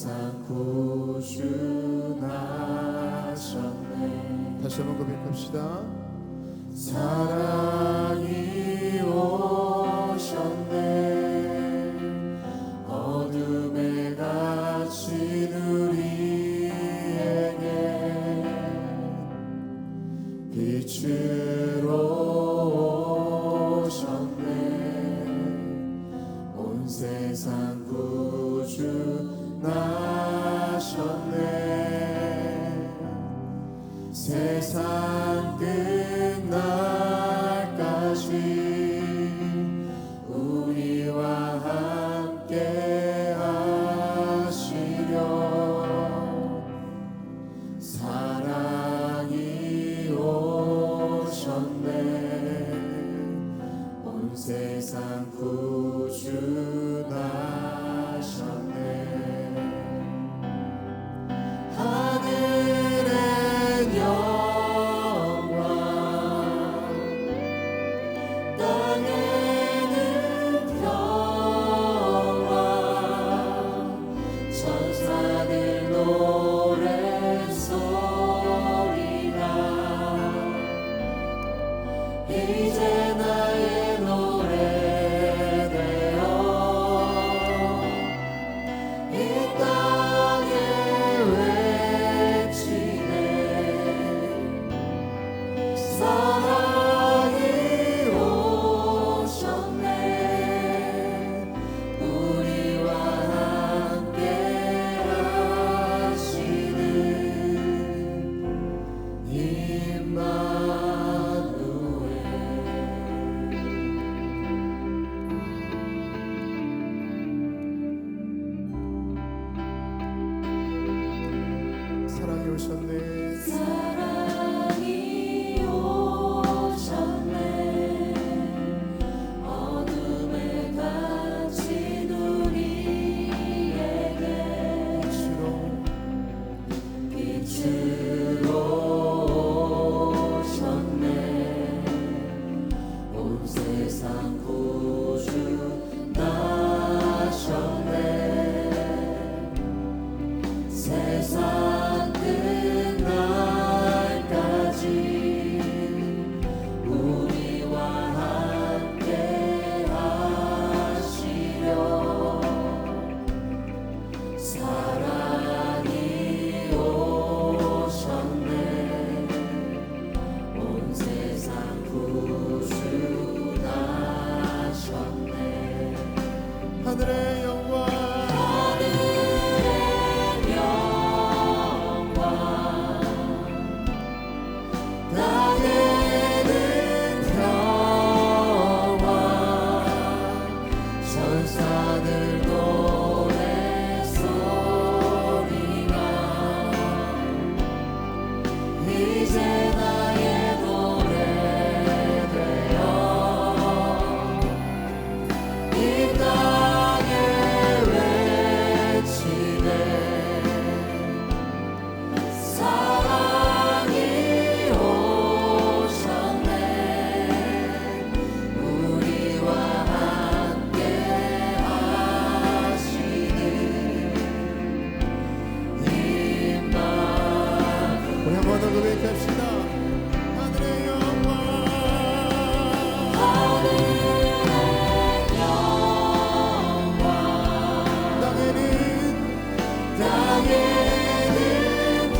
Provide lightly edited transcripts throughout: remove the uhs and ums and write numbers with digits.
세상 구주 나셨네. 다시 한번 고백합시다. 사랑이 오셨네. 어둠에 갇힌 우리에게 빛으로 오셨네. 온 세상 구주 나셨네. 세상 끝날까지 우리와 함께 하시려. 사랑이 오셨네. 온 세상 구주 나셨네. 하늘의 영광, 땅에는 평화. 천사들 노랫소리가 이제 나의 노래 되어 이 땅에 외치네. 사랑이 오셨네. 우리와 함께 하시는 임마누엘. 사랑이 오셨네. 사랑이 오셨네. 어둠에 갇힌 우리에게 빛으로 오셨네. 온 세상 구주 나셨네. 세상 끝날까지 우리와 함께 하시려. 사랑이 오셨네. 온 세상 구주 나셨네. 하늘의 영광, 땅에는 평화. 천사들 노랫소리가 이제 나의 노래 되어 이 땅에 외치네. 사랑이 오셨네. 우리와 함께 하시는 임마누엘. 우리 한 번 더 고백합시다. 하늘의 영광, 하늘의 영광, 땅에는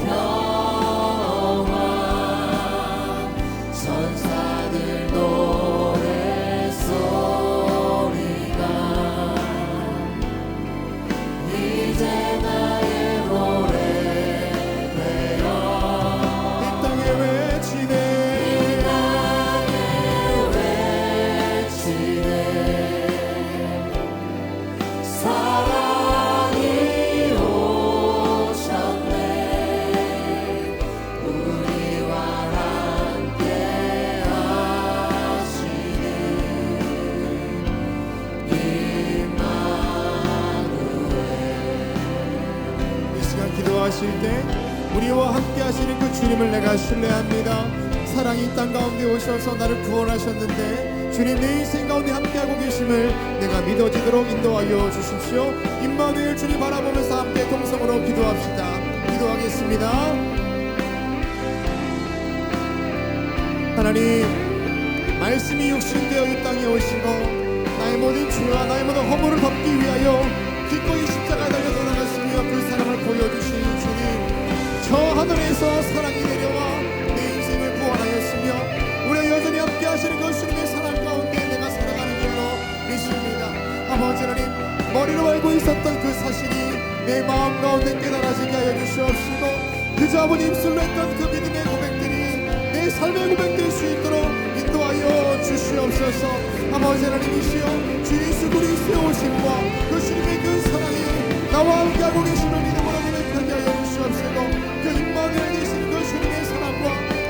평화. 천사들 노랫소리가 이제 나의 노래 되어 이 땅에 외치네. 사랑이 오셨네. 우리와 함께 하시는 임마누엘. 이 시간 기도하실 때 우리와 함께 하시는 그 주님을 내가 신뢰합니다. 사랑이 이 땅 가운데 오셔서 나를 구원하셨는데 주님 내 인생 가운데 함께하고 계심을 내가 믿어지도록 인도하여 주십시오. 임마누엘 주님 바라보면서 함께 동성으로 기도합시다. 기도하겠습니다. 하나님, 말씀이 육신되어 이 땅에 오시고 나의 모든 죄와 나의 모든 허물을 덮기 위하여 기꺼이 십자가에 달려 돌아가시며 그 사랑을 보여주신 주님, 저 하늘에서 사랑이 내려와 내 인생을 구원하였으며 우리 여전히 함께 하시는 그 주님의 사랑 가운데 내가 살아가는 줄로 믿습니다. 아버지 하나님, 머리로 알고 있었던 그 사실이 내 마음 가운데 깨달아지게 하여 주시옵시고 그저 아버님 입술로 했던 그 믿음의 고백들이 내 삶의 고백 될 수 있도록 인도하여 주시옵소서. 아버지 하나님이시여, 주 예수 그리스도의 오심과 그 주님의 그 사랑이 나와 함께하고 계심을 믿음으로 고백하게 하여 주시옵시고 그 임마누엘 되신 그 주님의 사랑과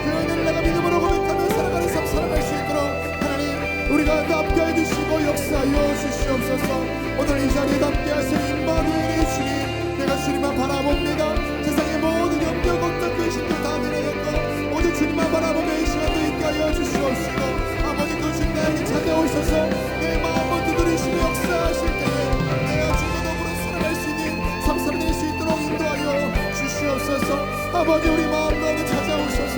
그 은혜를 내가 믿음으로 고백하며 살아가는 삶 살아갈 수 있도록 하나님 우리가 함께해 주시고 역사하여 주시옵소서. 오늘 이 자리에 함께하신 임마누엘의 주님, 내가 주님만 바라봅니다. 세상의 모든 염려 걱정 근심들 다 내려놓고 오직 주님만 바라보며 이 시간도 있게 하여 주시옵시고 아버지 그 주님 나에게 찾아오셔서 내 마음을 두드리시며 역사하실 때에 내가 주님과 더불어 살아갈 수 있는 삶 살아낼 수 있도록 인도하여 주시옵소서. 아버지 우리 마음 가운데 찾아오셔서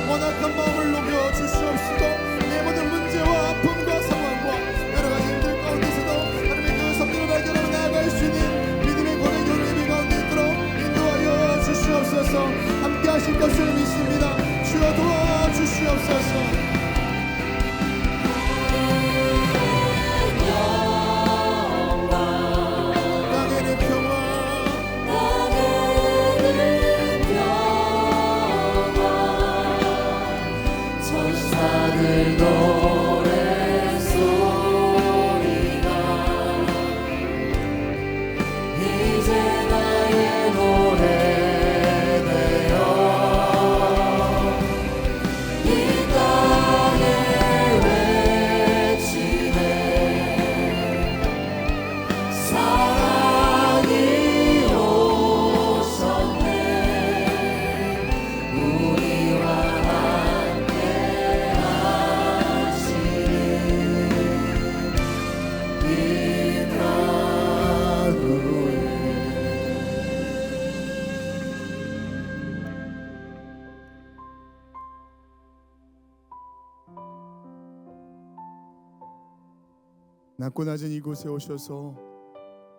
원악한 마음을 녹여 주시옵시고 내 모든 문제와 아픔과 상황과 여러 가지 힘들 가운데서도 하나님의 그 성령을 발견하며 나아갈 수 있는 믿음의 고백의 예배 가운데 있도록 인도하여 주시옵소서. 함께 하실 것을 믿습니다. 주여 도와주시옵소서. 낮고 낮은 이곳에 오셔서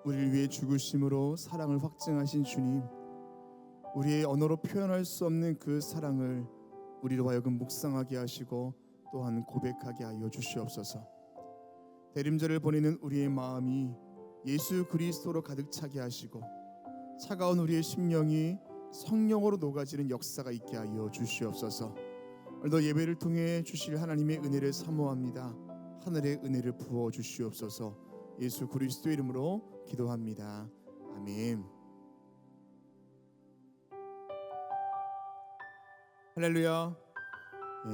우리를 위해 죽으심으로 사랑을 확증하신 주님, 우리의 언어로 표현할 수 없는 그 사랑을 우리로 하여금 묵상하게 하시고 또한 고백하게 하여 주시옵소서. 대림절을 보내는 우리의 마음이 예수 그리스도로 가득 차게 하시고 차가운 우리의 심령이 성령으로 녹아지는 역사가 있게 하여 주시옵소서. 오늘도 예배를 통해 주실 하나님의 은혜를 사모합니다. 하늘의 은혜를 부어 주시옵소서. 예수 그리스도의 이름으로 기도합니다. 아멘. 할렐루야.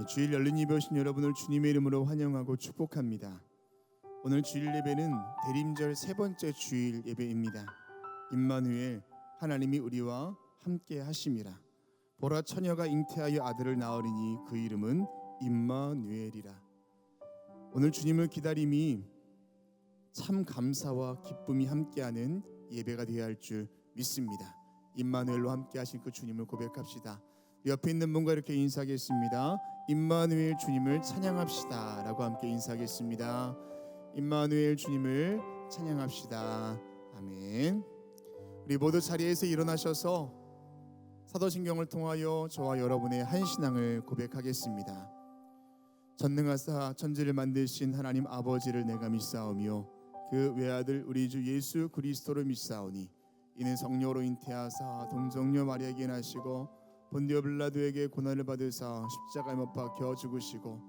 주일 열린 예배 오신 여러분을 주님의 이름으로 환영하고 축복합니다. 오늘 주일 예배는 대림절 세 번째 주일 예배입니다. 임마누엘, 하나님이 우리와 함께 하심이라. 보라, 처녀가 잉태하여 아들을 낳으리니 그 이름은 임마누엘이라. 오늘 주님을 기다림이 참 감사와 기쁨이 함께하는 예배가 되어야 할 줄 믿습니다. 임마누엘로 함께 하신 그 주님을 고백합시다. 옆에 있는 분과 이렇게 인사하겠습니다. 임마누엘 주님을 찬양합시다 라고 함께 인사하겠습니다. 임마누엘 주님을 찬양합시다. 아멘. 우리 모두 자리에서 일어나셔서 사도신경을 통하여 저와 여러분의 한 신앙을 고백하겠습니다. 전능하사 천지를 만드신 하나님 아버지를 내가 믿사오며 그 외아들 우리 주 예수 그리스도를 믿사오니 이는 성령으로 잉태하사 동정녀 마리아에게 나시고 본디오 빌라도에게 고난을 받으사 십자가에 못 박혀 죽으시고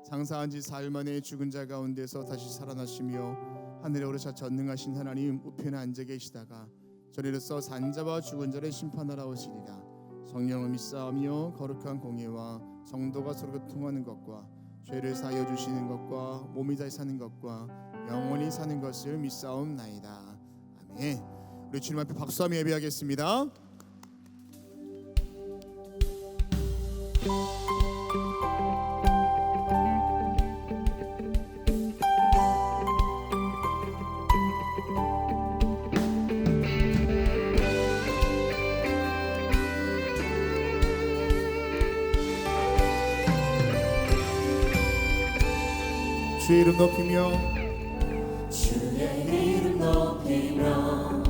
장사한 지 사흘 만에 죽은 자 가운데서 다시 살아나시며 하늘에 오르사 전능하신 하나님 우편에 앉아 계시다가 저리로서 산자와 죽은 자를 심판하러 오시리라. 성령을 믿사오며 거룩한 공예와 성도가 서로 교통하는 것과 죄를 사하여 주시는 것과 몸이 다시 사는 것과 영원히 사는 것을 믿사옵나이다. 아멘. 우리 주님 앞에 박수하며 예배하겠습니다. 주의 이름 높이며 주의 이름 높이며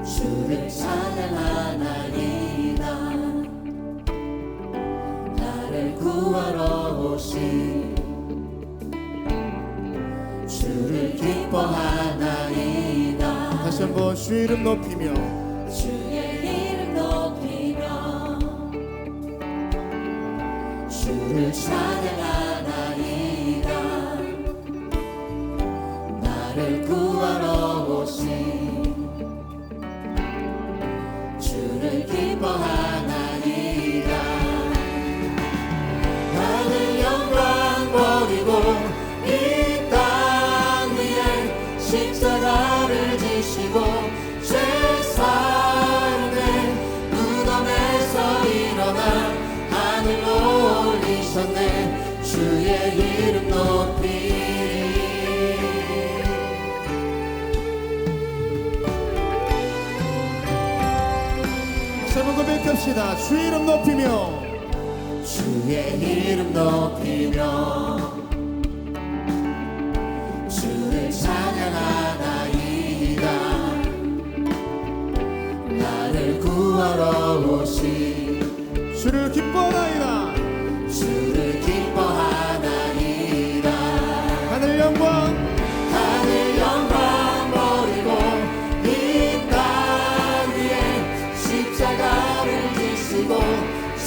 주를 찬양하나이다. 나를 구하러 오신 주를 기뻐하나이다. 다시 한번 주의 이름 높이며 주의 이름 높이며 주를 찬양하나이다. 나를 구하러 오신 주를 기뻐하나이다. 하늘 영광 버리고 이 땅 위에 십자가를 지시고 죄 사함에 무덤에서 일어나 하늘로 올리셨네. 주의 이름 높이리. 세번 고백합시다. 주의 이름 높이며 주의 이름 높이며 주를 찬양하나이다. 나를 구하러 오신 주를 기뻐하나이다. 주를 기뻐하나이다. 하늘 영광 하늘 영광 버리고 이 땅 위에 십자가를 지시고 죄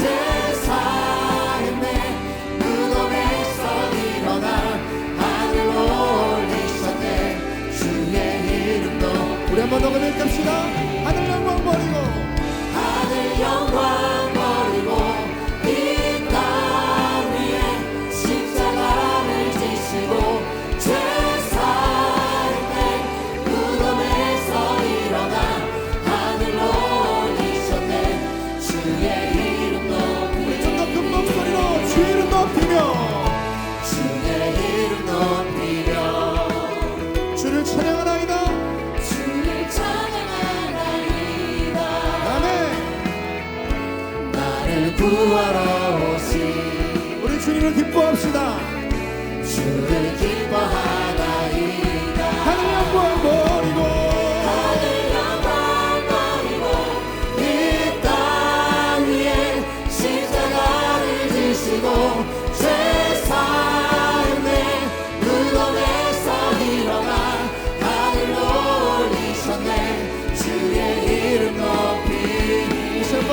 사함에 무덤에서 일어나 하늘로 올리셨네. 주의 이름 높이. 우리 한번 더 고백합시다. 하늘 영광 버리고 하늘 영광 버리고 이 땅 위에 십자가를 지시고 죄 사함에 무덤에서 일어나 하늘로 올리셨네. 주의 이름 높이. 좀더 큰 목소리로 주의 이름 높이며 주의 이름 높이며 주를 찬양하나이다. 주를 찬양하나이다. 아멘. 나를 구하러 오신 우리 주님을 기뻐합시다. 주를 기뻐하나이다. 하늘 영광 버리고 하늘 영광 버리고 이 땅 위에 십자가를 지시고 죄 사함에 무덤에서 일어나 하늘로 올리셨네. 주의 이름 높이. 다시 한번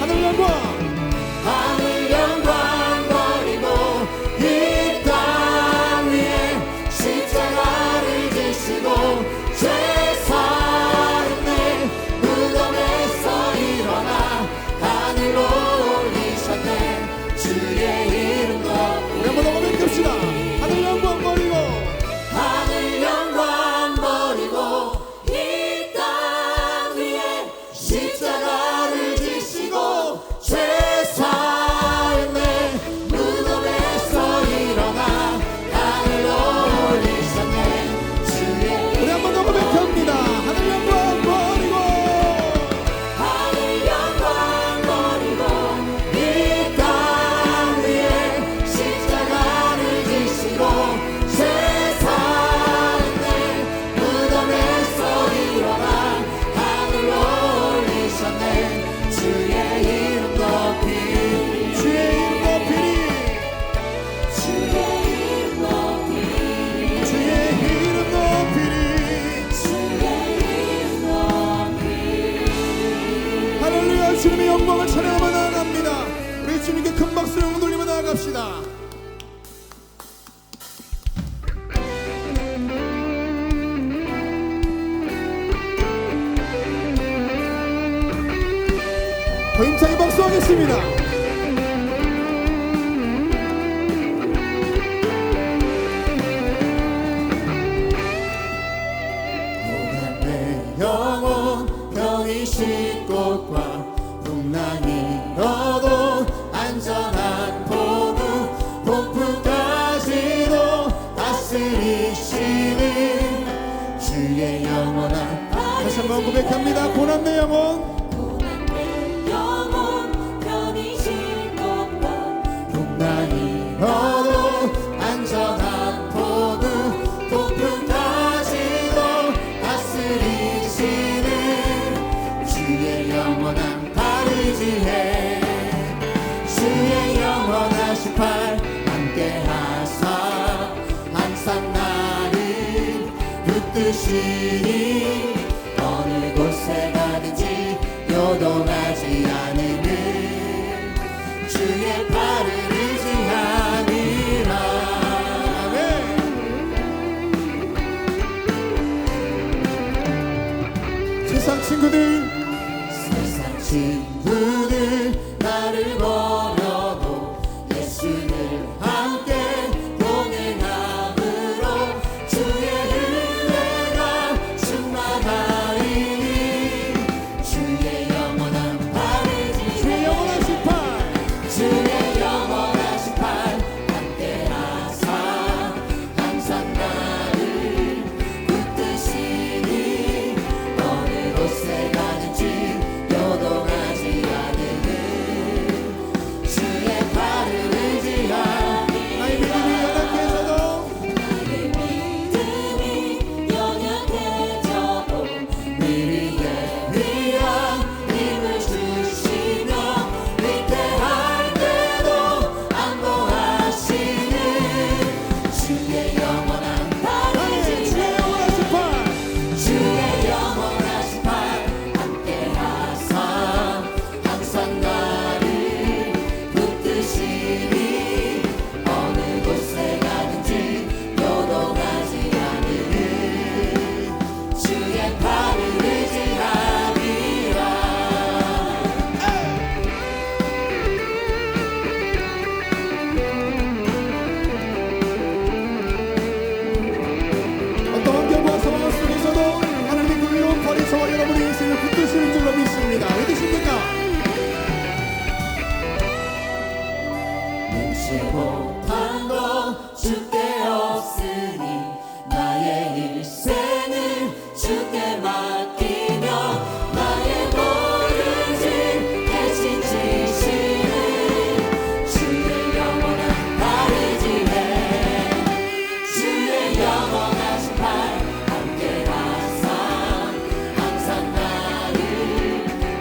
하늘 영광 하늘 영광 버리고 이 땅 위에 십자가를 지시고 죄 사함에 무덤에서 일어나 하늘로 올리셨네. 주의 이름 높이. 우리 한번 더 고백합시다. 하늘 영광 버리고 하늘 영광 버리고 이 땅 위에 십자가를 지시고 죄 사함에 무덤에서 일어나 하늘로 올리셨네. 주의 우리 한번 더 고백합니다. 하늘 영광 버리고 하늘 영광 버리고 이 땅 위에 십자가를 지시고 죄 사함에 무덤에서 일어나 하늘로 올리셨네. 주의 이름 높이. 주의 이름 높이니 주의 이름 높이. 주의 이름 높이니 주의 이름 높이. 할렐루야. 주님의 영광을 찬양하며 나아갑니다. 우리 주님께 큰 박수를 돌리며 나아갑시다. 더 힘차게 박수하겠습니다. 내 영혼 편히 꽃과 풍랑이 너도 안전한 포구 폭풍까지도 다스리시는 주의 영원한. 다시 한번 고백합니다. 고난 내 영혼 고난 내 영혼 편히 쉴 곳과 풍랑이 너도 영원한 발의지에 주의 영원하신 팔 함께하사 항상 나를 붙드시니 어느 곳에 가든지 요동하지 않으는 주의 팔을 의지함이라. 아멘. 세상 친구들 세상 친구들 나를 버려도 예수를 함께 동행함으로 주의 은혜가 충만하리니 주의 영원한 발의지에 주의 영원하신 팔 주의 영원하신 팔 함께하사 항상 나를 붙드시니 어느 곳에 가든지 요동하지 않으는 주의 팔을 의지하니 나의 믿음이 연약해져도 나의 믿음이 연약해져도 미리에 위한 힘을 주시며 위태할 때도 안보하시는 주의 영원한 아멘. 발의지에 주의 영원하신 팔 주의 영원하신 팔 함께하사 항상 나를 붙드시니 어느 곳에 가든지 요동하지 않으는 주의 팔을 의지하리라. 어떠한 경우와 상황 속에서도 하나님의 그 위로운 팔이 저와 여러분의 인생을 붙드시는 줄로 믿습니다. 믿으십니까? 능치 못한 것 주께 없으니 나의 일생을 주께 맡기며 나의 모든 짐 대신 지시는 주의 영원한 발의지에 주의 영원하신 팔 함께하사 항상 나를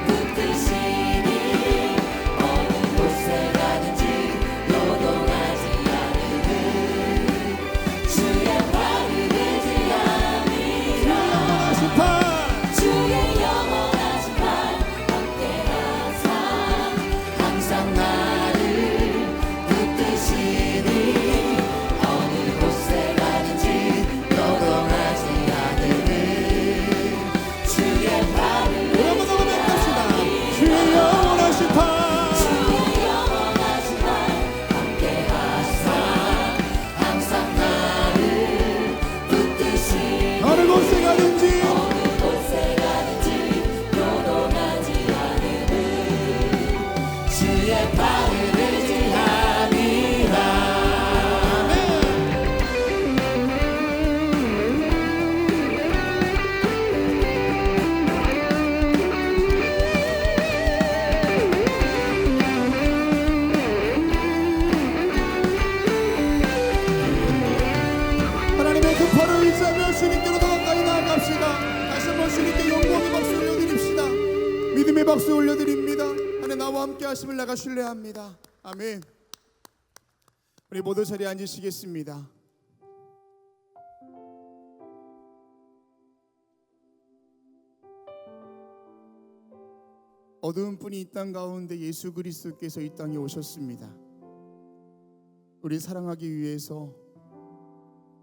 붙드시니 어느 곳에 가든지 요동하지 않으는 주의 팔을 의지함이라. 영원하신 팔 주의 영원하신 팔 함께하사 항상 나를 붙드시니 어느 곳에 가든지 요동하지 않으는 주의 팔을 여러분 오늘 뵙갑시다. 주의 영원하신 팔 주의 영원하신 팔 함께하사 항상 나를 붙드시니 어느 곳에 가든지 어느 곳에 가든지 요동하지 않으는 주의 팔을 의지함이라. 하나님의 그 팔을 의지하며 주님께로 더 가까이 나아갑시다. 다시 한번 주님께 영광의 박수 올려드립시다. 믿음의 박수 올려드립니다. 하나님 나와 함께 하심을 내가 신뢰합니다. 아멘. 우리 모두 자리에 앉으시겠습니다. 어두운 분이 이 땅 가운데 예수 그리스도께서 이 땅에 오셨습니다. 우리 사랑하기 위해서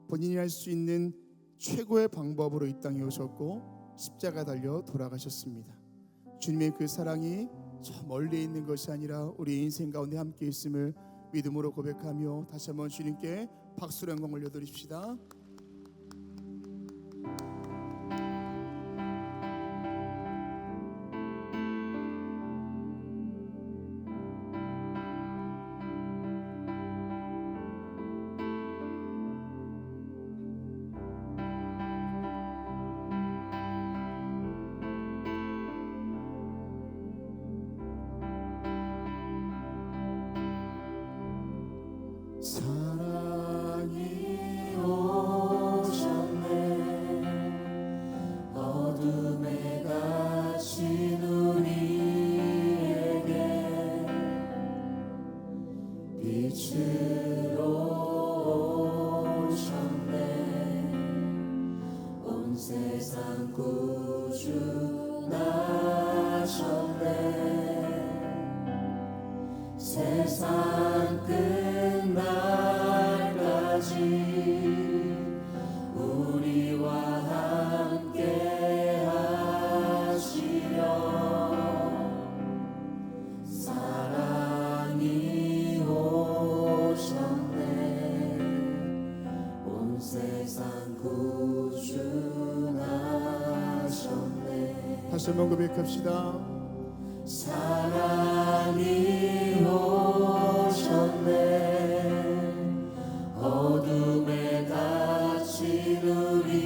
본인이 할 수 있는 최고의 방법으로 이 땅에 오셨고 십자가 달려 돌아가셨습니다. 주님의 그 사랑이 저 멀리 있는 것이 아니라 우리 인생 가운데 함께 있음을 믿음으로 고백하며 다시 한번 주님께 박수로 영광 올려드립시다. 사랑이 오셨네. 어둠에 갇힌 우리 세상 끝날까지 우리와 함께 하시려 사랑이 오셨네 온 세상 구주하셨네 다시 한번 고백합시다. 사랑이 오셨네 어둠에 갇힌 우리에게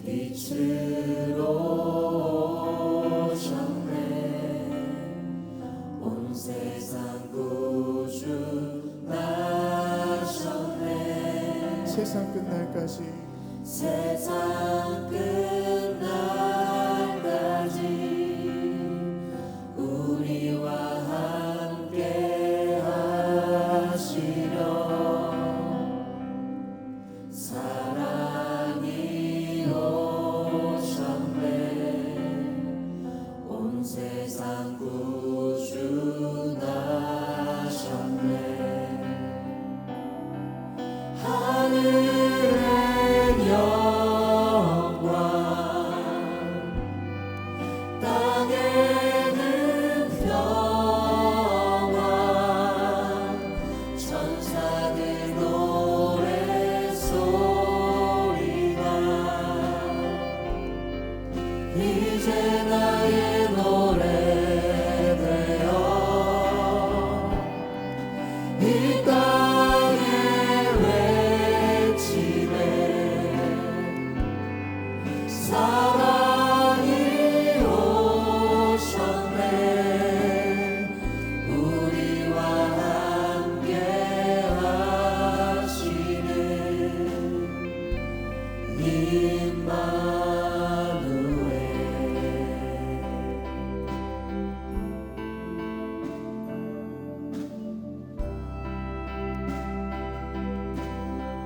빛으로 오셨네 온 세상 구주 나셨네 세상 끝날까지 세상 끝날까지 우리와 함께 하시려 사랑이 오셨네 온 세상 구주 나셨네 하늘의 영광 땅에는 평화 천사들 노래소리가 이제 나의 노래 되어 이 땅에 외치네 사랑이 오셨네 우리와 함께 하시네 임마누엘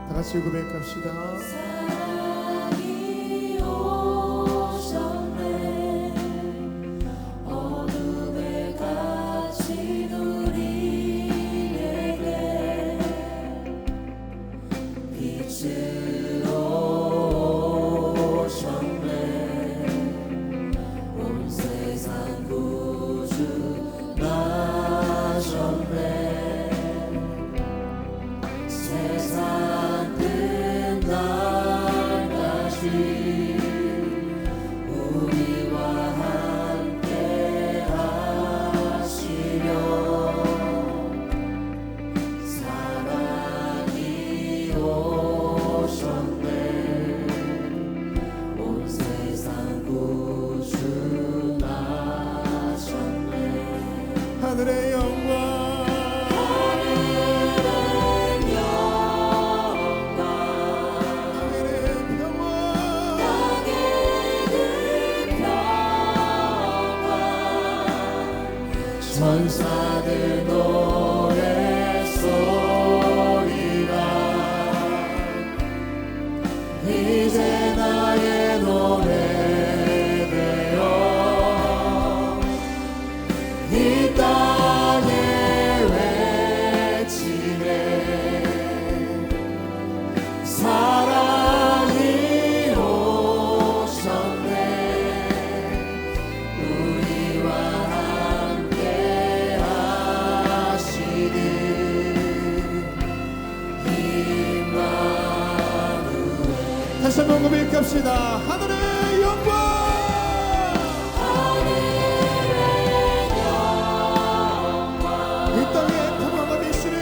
다 같이 고백합시다. 사랑이 오셨네 어둠에 갇힌 우리에게 빛으로 오셨네 온 세상 구주 나셨네 세상 끝날까지 우리와 함께 하시려 사랑이 오셨네 온 세상 구주 나셨네 하늘의 영광 천사들 노래소리가 이제 나의 노래 되어 이 땅에 외치네 사랑이 오셨네 우리와 함께 하시니 임마누엘 다시 한번 고백합시다. 하늘의 영광 이 땅에 평화가 되시는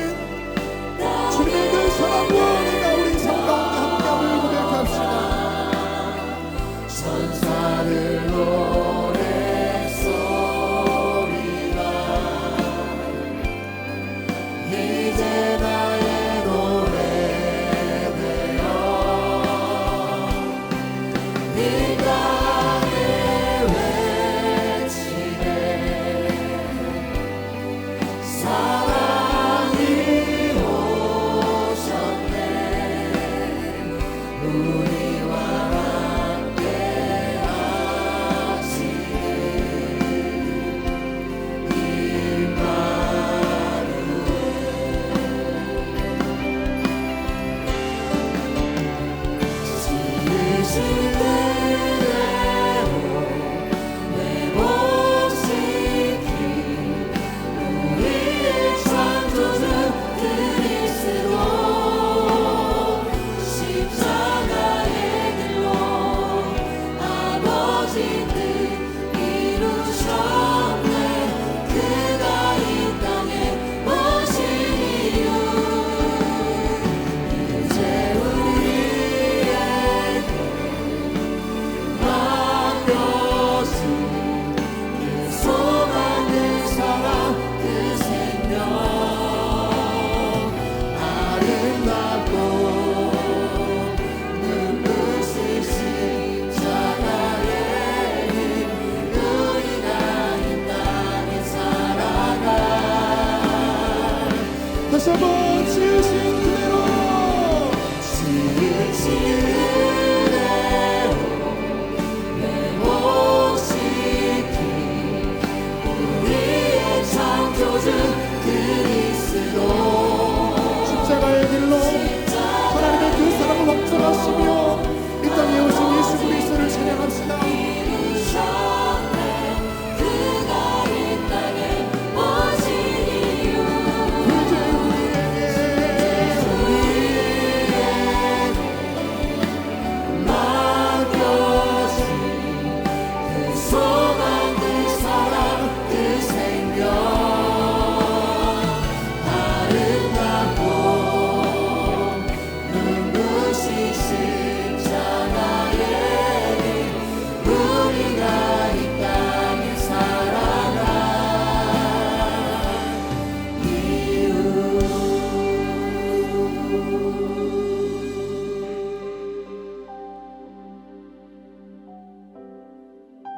주님의 그 사랑과 은혜가 우리 삶 가운데 함께함을 고백합시다. 천사들 노래소리가 이제 나의 노래 되어 이 땅에 외치네 사랑이 오셨네 우리와 함께 하시네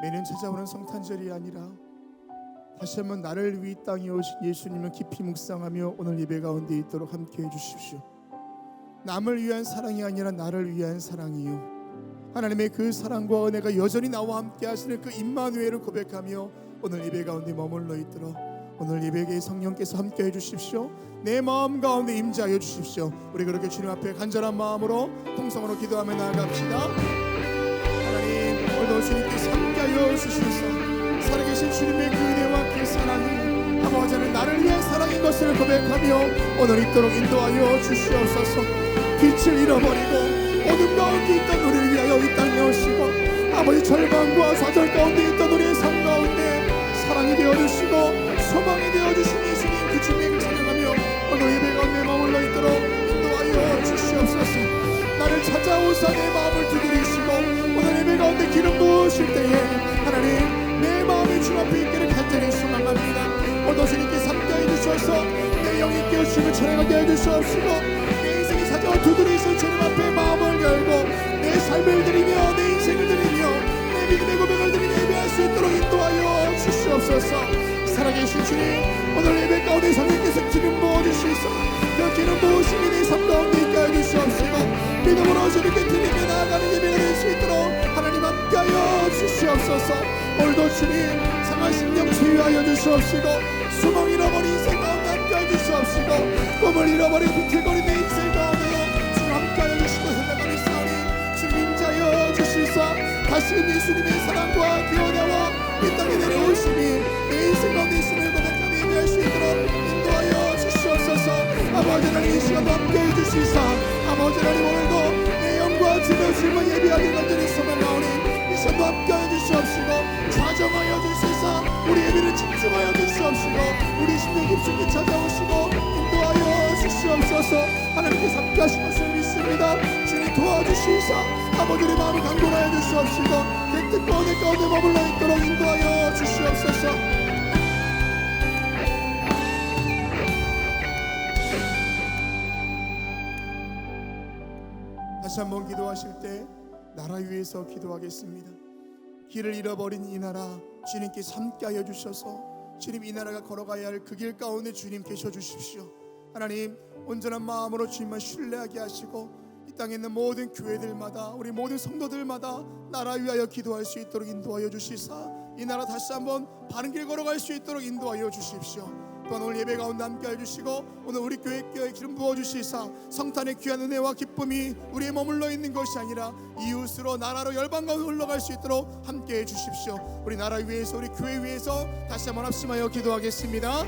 매년 찾아오는 성탄절이 아니라 다시 한번 나를 위해 이 땅에 오신 예수님을 깊이 묵상하며 오늘 예배 가운데 있도록 함께해 주십시오. 남을 위한 사랑이 아니라 나를 위한 사랑이요, 하나님의 그 사랑과 은혜가 여전히 나와 함께 하시는 그 임마누엘을 고백하며 오늘 예배 가운데 머물러 있도록 오늘 예배에 성령께서 함께해 주십시오. 내 마음 가운데 임재하여 주십시오. 우리 그렇게 주님 앞에 간절한 마음으로 통성으로 기도하며 나아갑시다. 하나님, 오늘도 주님께서 함께하여 주시소서. 살아계신 주님의 그 은혜와 그 사랑이 아버지는 나를 위한 사랑인 것을 고백하며 오늘 있도록 인도하여 주시옵소서. 빛을 잃어버리고 어둠 가운데 있던 우리를 위하여 이 땅에 오시고 아버지 절망과 좌절 가운데 있던 우리의 삶 가운데 사랑이 되어주시고 소망이 되어주신 예수님 그 주님을 찬양하며 오늘 예배 가운데 머물러 있도록 인도하여 주시옵소서. 나를 찾아오사 내 마음을 두드리시고 오늘 예배 가운데 기름 부으실 때에 하나님 내 마음이 주 앞에 있기를 간절히 소망합니다. 오늘 주님께 함께해 주셔서 내 영이 깨우심을 찬양하게 해주시옵시고 내 인생이 찾아와 두드리신 주님 앞에 마음을 열고 내 삶을 드리며 내 인생을 드리며 내 믿음의 고백을 드리며 예배할 수 있도록 인도하여 주시옵소서. 살아계신 주님, 오늘 예배 가운데 성령께서 기름 부어주시소. 그 기름 부으심이 내 삶 가운데 있게 해주시옵시고 믿음으로 주님께 드리며 나아가는 예배가 될 수 있도록 하나님 함께하여 주시옵소서. 오늘도 주님 상하신 영 치유하여 주시옵시고 소망 잃어버린 인생 가운데 함께하여 주시옵시고 꿈을 잃어버린 비틀거린 내 인생 가운데 주님 함께하여 주시고 생각하는 싸우니 주님 임자여 주시사 다시금 예수님의 사랑과 그 은혜와 이 땅에 내려오심이 내 인생 가운데 있음을 고백하며 예배할 수 있도록 인도하여 주시옵소서. 아버지 하나님 이 시간도 함께해 주시사 아버지 하나님 오늘도 내 영과 지면심을 예배하길 간절히 소망하오니 이 시간도 함께해 주시옵시고 좌정하여 주시사 우리 예배를 집중하여 주시옵시고 우리 심령 깊숙이 찾아오시고 인도하여 주시옵소서. 하나님께서 함께하신 것을 믿습니다. 주님 도와주시사 아버지의 마음을 강건하여 주시옵시고 내 뜻과 내 가운데 머물러 있도록 인도하여 주시옵소서. 다시 한번 기도하실 때 나라 위해서 기도하겠습니다. 길을 잃어버린 이 나라 주님께서 함께하여 주셔서 주님 이 나라가 걸어가야 할 그 길 가운데 주님 계셔 주십시오. 하나님 온전한 마음으로 주님만 신뢰하게 하시고 이 땅에 있는 모든 교회들마다 우리 모든 성도들마다 나라 위하여 기도할 수 있도록 인도하여 주시사 이 나라 다시 한번 바른 길 걸어갈 수 있도록 인도하여 주십시오. 또한 오늘 예배 가운데 함께해 주시고 오늘 우리 교회에 기름 부어주시사 성탄의 귀한 은혜와 기쁨이 우리에 머물러 있는 것이 아니라 이웃으로 나라로 열방 가운데 흘러갈 수 있도록 함께해 주십시오. 우리 나라 위해서 우리 교회 위해서 다시 한번 합심하여 기도하겠습니다.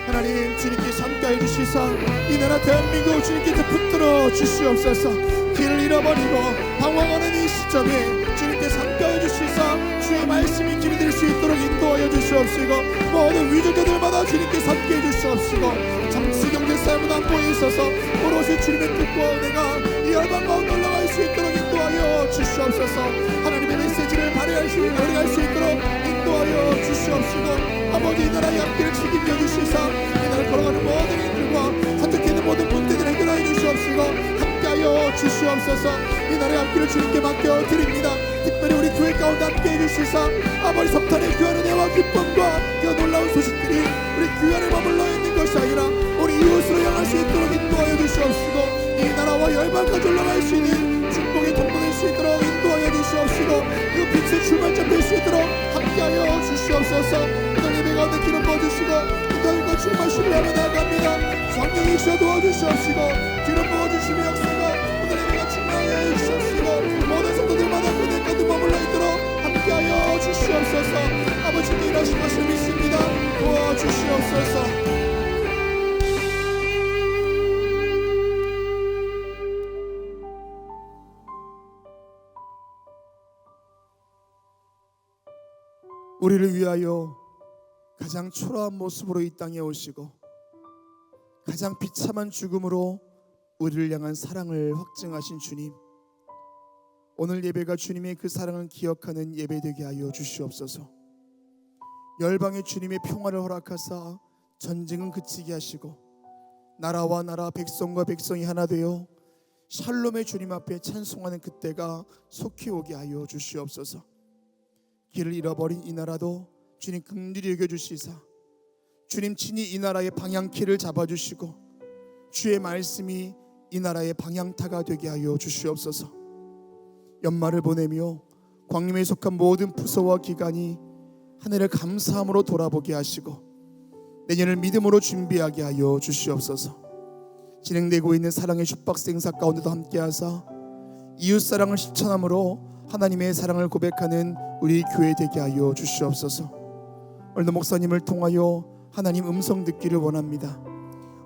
하나님 주님께서 함께해 주시사 이 나라 대한민국 주님께서 붙들어 주시옵소서. 길을 잃어버리고 방황하는 이 시점에 주님께서 함께해 주시사 주의 말씀이 길이 될 수 있도록 인도하여 주시옵시고 모든 위조자들마다 주님께서 함께해 주시옵시고 정치 경제 삶은 안보에 있어서 오롯이 주님의 뜻과 은혜가 이 열방 가운데 올라갈 수 있도록 인도하여 주시옵소서. 하나님의 메시지를 발휘할 수 있도록 인도하여 주시옵시고 아버지 이 나라의 앞길을 책임져 주시사 이 나라를 걸어가는 모든 이들과 선택해 있는 모든 문제들을 해결하여 주시옵시고 함께하여 주시옵소서. 이 나라의 앞길을 주님께 맡겨 드립니다. 특별히 우리 교회 가운데 함께해 주시사 아버지 성탄의 귀한 은혜와 기쁨과 그 놀라운 소식들이 우리 교회 안에 머물러 있는 것이 아니라 우리 이웃으로 향할 수 있도록 인도하여 주시옵시고 이 나라와 열방까지 올라갈 수 있는 축복의 통로 될 수 있도록 인도하여 주시옵시고 그 빛의 출발점 될 수 있도록 함께하여 주시옵소서. 오늘 예배 가운데 기름 부어주시고 인도하여 주님만 신뢰하며 나아갑니다. 성령이시여 도와주시옵시고 기름 부어주시며 역사가 오늘 예배가 충만하여 주시옵시고 모든 성도들마다 그대 가운데 머물러 있도록 함께하여 주시옵소서. 아버지께 일하신 것을 믿습니다. 도와주시옵소서. 우리를 위하여 가장 초라한 모습으로 이 땅에 오시고 가장 비참한 죽음으로 우리를 향한 사랑을 확증하신 주님, 오늘 예배가 주님의 그 사랑을 기억하는 예배 되게 하여 주시옵소서. 열방의 주님의 평화를 허락하사 전쟁은 그치게 하시고 나라와 나라 백성과 백성이 하나 되어 샬롬의 주님 앞에 찬송하는 그때가 속히 오게 하여 주시옵소서. 길을 잃어버린 이 나라도 주님 긍휼히 여겨주시사 주님 친히 이 나라의 방향키를 잡아주시고 주의 말씀이 이 나라의 방향타가 되게 하여 주시옵소서. 연말을 보내며 광림에 속한 모든 부서와 기관이 하늘을 감사함으로 돌아보게 하시고 내년을 믿음으로 준비하게 하여 주시옵소서. 진행되고 있는 사랑의 축복생사 가운데도 함께하사 이웃사랑을 실천함으로 하나님의 사랑을 고백하는 우리 교회 되게 하여 주시옵소서. 오늘도 목사님을 통하여 하나님 음성 듣기를 원합니다.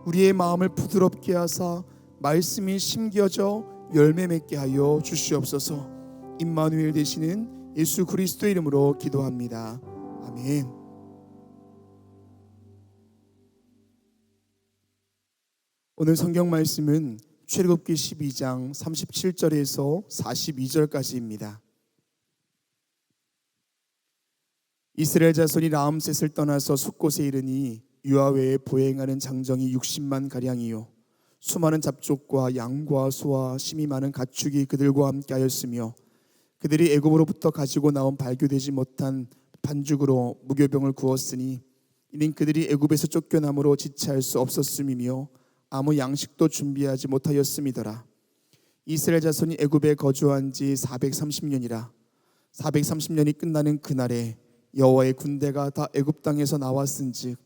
우리의 마음을 부드럽게 하사 말씀이 심겨져 열매 맺게 하여 주시옵소서. 임마누엘 되시는 예수 그리스도의 이름으로 기도합니다. 아멘. 오늘 성경 말씀은 출애굽기 12장 37절에서 42절까지입니다. 이스라엘 자손이 라암셋을 떠나서 숫곳에 이르니 유아외에 보행하는 장정이 60만 가량이요 수많은 잡족과 양과 소와 심이 많은 가축이 그들과 함께 하였으며 그들이 애굽으로부터 가지고 나온 발교되지 못한 반죽으로 무교병을 구웠으니 이는 그들이 애굽에서 쫓겨남으로 지체할 수 없었음이며 아무 양식도 준비하지 못하였음이더라. 이스라엘 자손이 애굽에 거주한 지 430년이라 430년이 끝나는 그날에 여호와의 군대가 다 애굽 땅에서 나왔은즉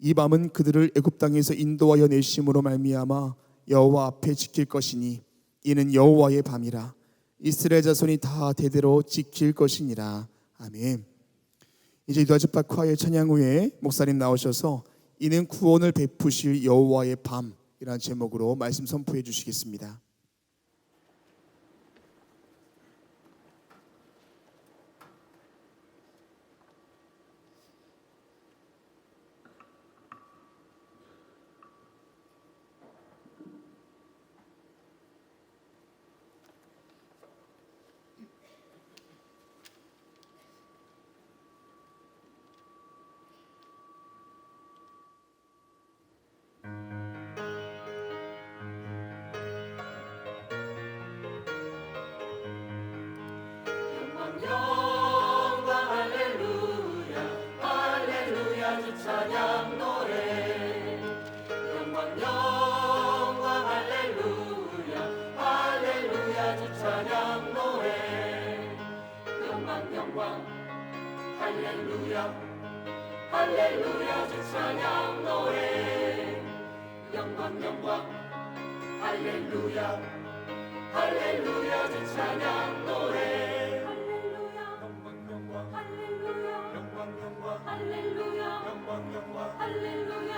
이 밤은 그들을 애굽 땅에서 인도하여 내심으로 말미암아 여호와 앞에 지킬 것이니 이는 여호와의 밤이라. 이스라엘 자손이 다 대대로 지킬 것이니라. 아멘. 이제 유다집합 콰이어 찬양 후에 목사님 나오셔서 이는 구원을 베푸실 여호와의 밤이라는 제목으로 말씀 선포해 주시겠습니다. 영광 할렐루야 할렐루야 주 찬양 노래 영광 할렐루야 할렐루야 주 찬양 노래 영광 할렐루야 할렐루야 주 찬양 노래 영광 할렐루야 할렐루야 주 찬양 노래 할렐루야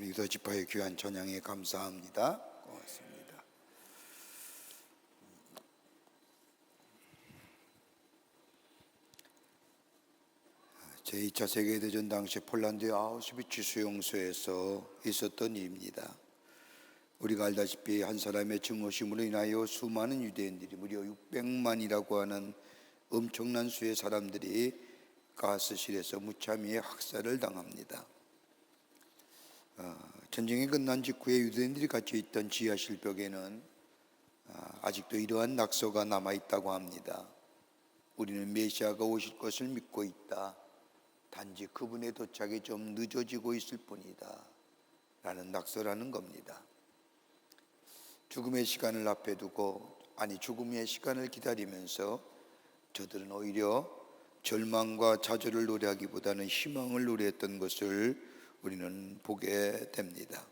우리 유다 지파의 귀한 찬양에 감사합니다. 고맙습니다. 제2차 세계대전 당시 폴란드의 아우슈비츠 수용소에서 있었던 일입니다. 우리가 알다시피 한 사람의 증오심으로 인하여 수많은 유대인들이 무려 600만이라고 하는 엄청난 수의 사람들이 가스실에서 무참히 학살을 당합니다. 전쟁이 끝난 직후에 유대인들이 갇혀 있던 지하실 벽에는 아직도 이러한 낙서가 남아있다고 합니다. 우리는 메시아가 오실 것을 믿고 있다. 단지 그분의 도착이 좀 늦어지고 있을 뿐이다 라는 낙서라는 겁니다. 죽음의 시간을 앞에 두고, 죽음의 시간을 기다리면서 저들은 오히려 절망과 좌절을 노래하기보다는 희망을 노래했던 것을 우리는 보게 됩니다.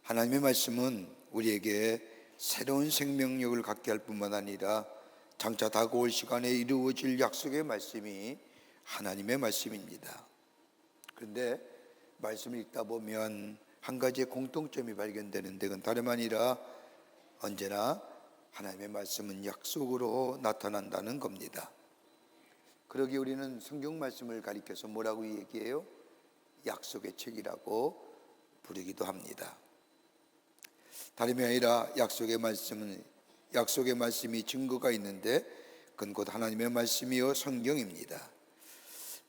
하나님의 말씀은 우리에게 새로운 생명력을 갖게 할 뿐만 아니라 장차 다가올 시간에 이루어질 약속의 말씀이 하나님의 말씀입니다. 그런데 말씀을 읽다 보면 한 가지의 공통점이 발견되는데, 그건 다름 아니라 언제나 하나님의 말씀은 약속으로 나타난다는 겁니다. 그러기에 우리는 성경 말씀을 가리켜서 뭐라고 얘기해요? 약속의 책이라고 부르기도 합니다. 다름이 아니라 약속의 말씀이 증거가 있는데 그건 곧 하나님의 말씀이요 성경입니다.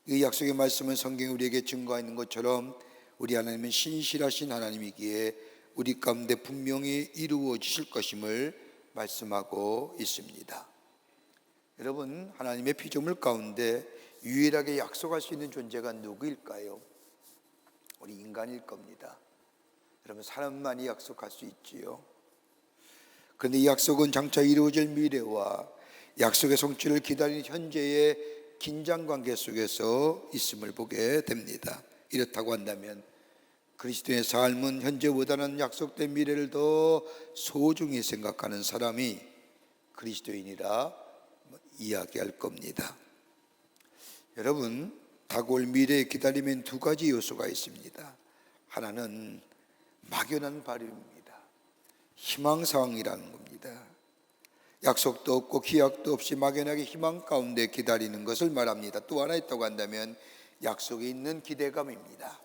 이 약속의 말씀은 성경이 우리에게 증거가 있는 것처럼 우리 하나님은 신실하신 하나님이기에 우리 가운데 분명히 이루어지실 것임을 말씀하고 있습니다. 여러분, 하나님의 피조물 가운데 유일하게 약속할 수 있는 존재가 누구일까요? 우리 인간일 겁니다. 여러분, 사람만이 약속할 수 있지요. 그런데 이 약속은 장차 이루어질 미래와 약속의 성취를 기다리는 현재의 긴장관계 속에서 있음을 보게 됩니다. 이렇다고 한다면 그리스도의 삶은 현재보다는 약속된 미래를 더 소중히 생각하는 사람이 그리스도인이라 이야기할 겁니다. 여러분, 다가올 미래에 기다리면 두 가지 요소가 있습니다. 하나는 막연한 바람입니다. 희망사항이라는 겁니다. 약속도 없고 기약도 없이 막연하게 희망 가운데 기다리는 것을 말합니다. 또 하나 있다고 한다면 약속에 있는 기대감입니다.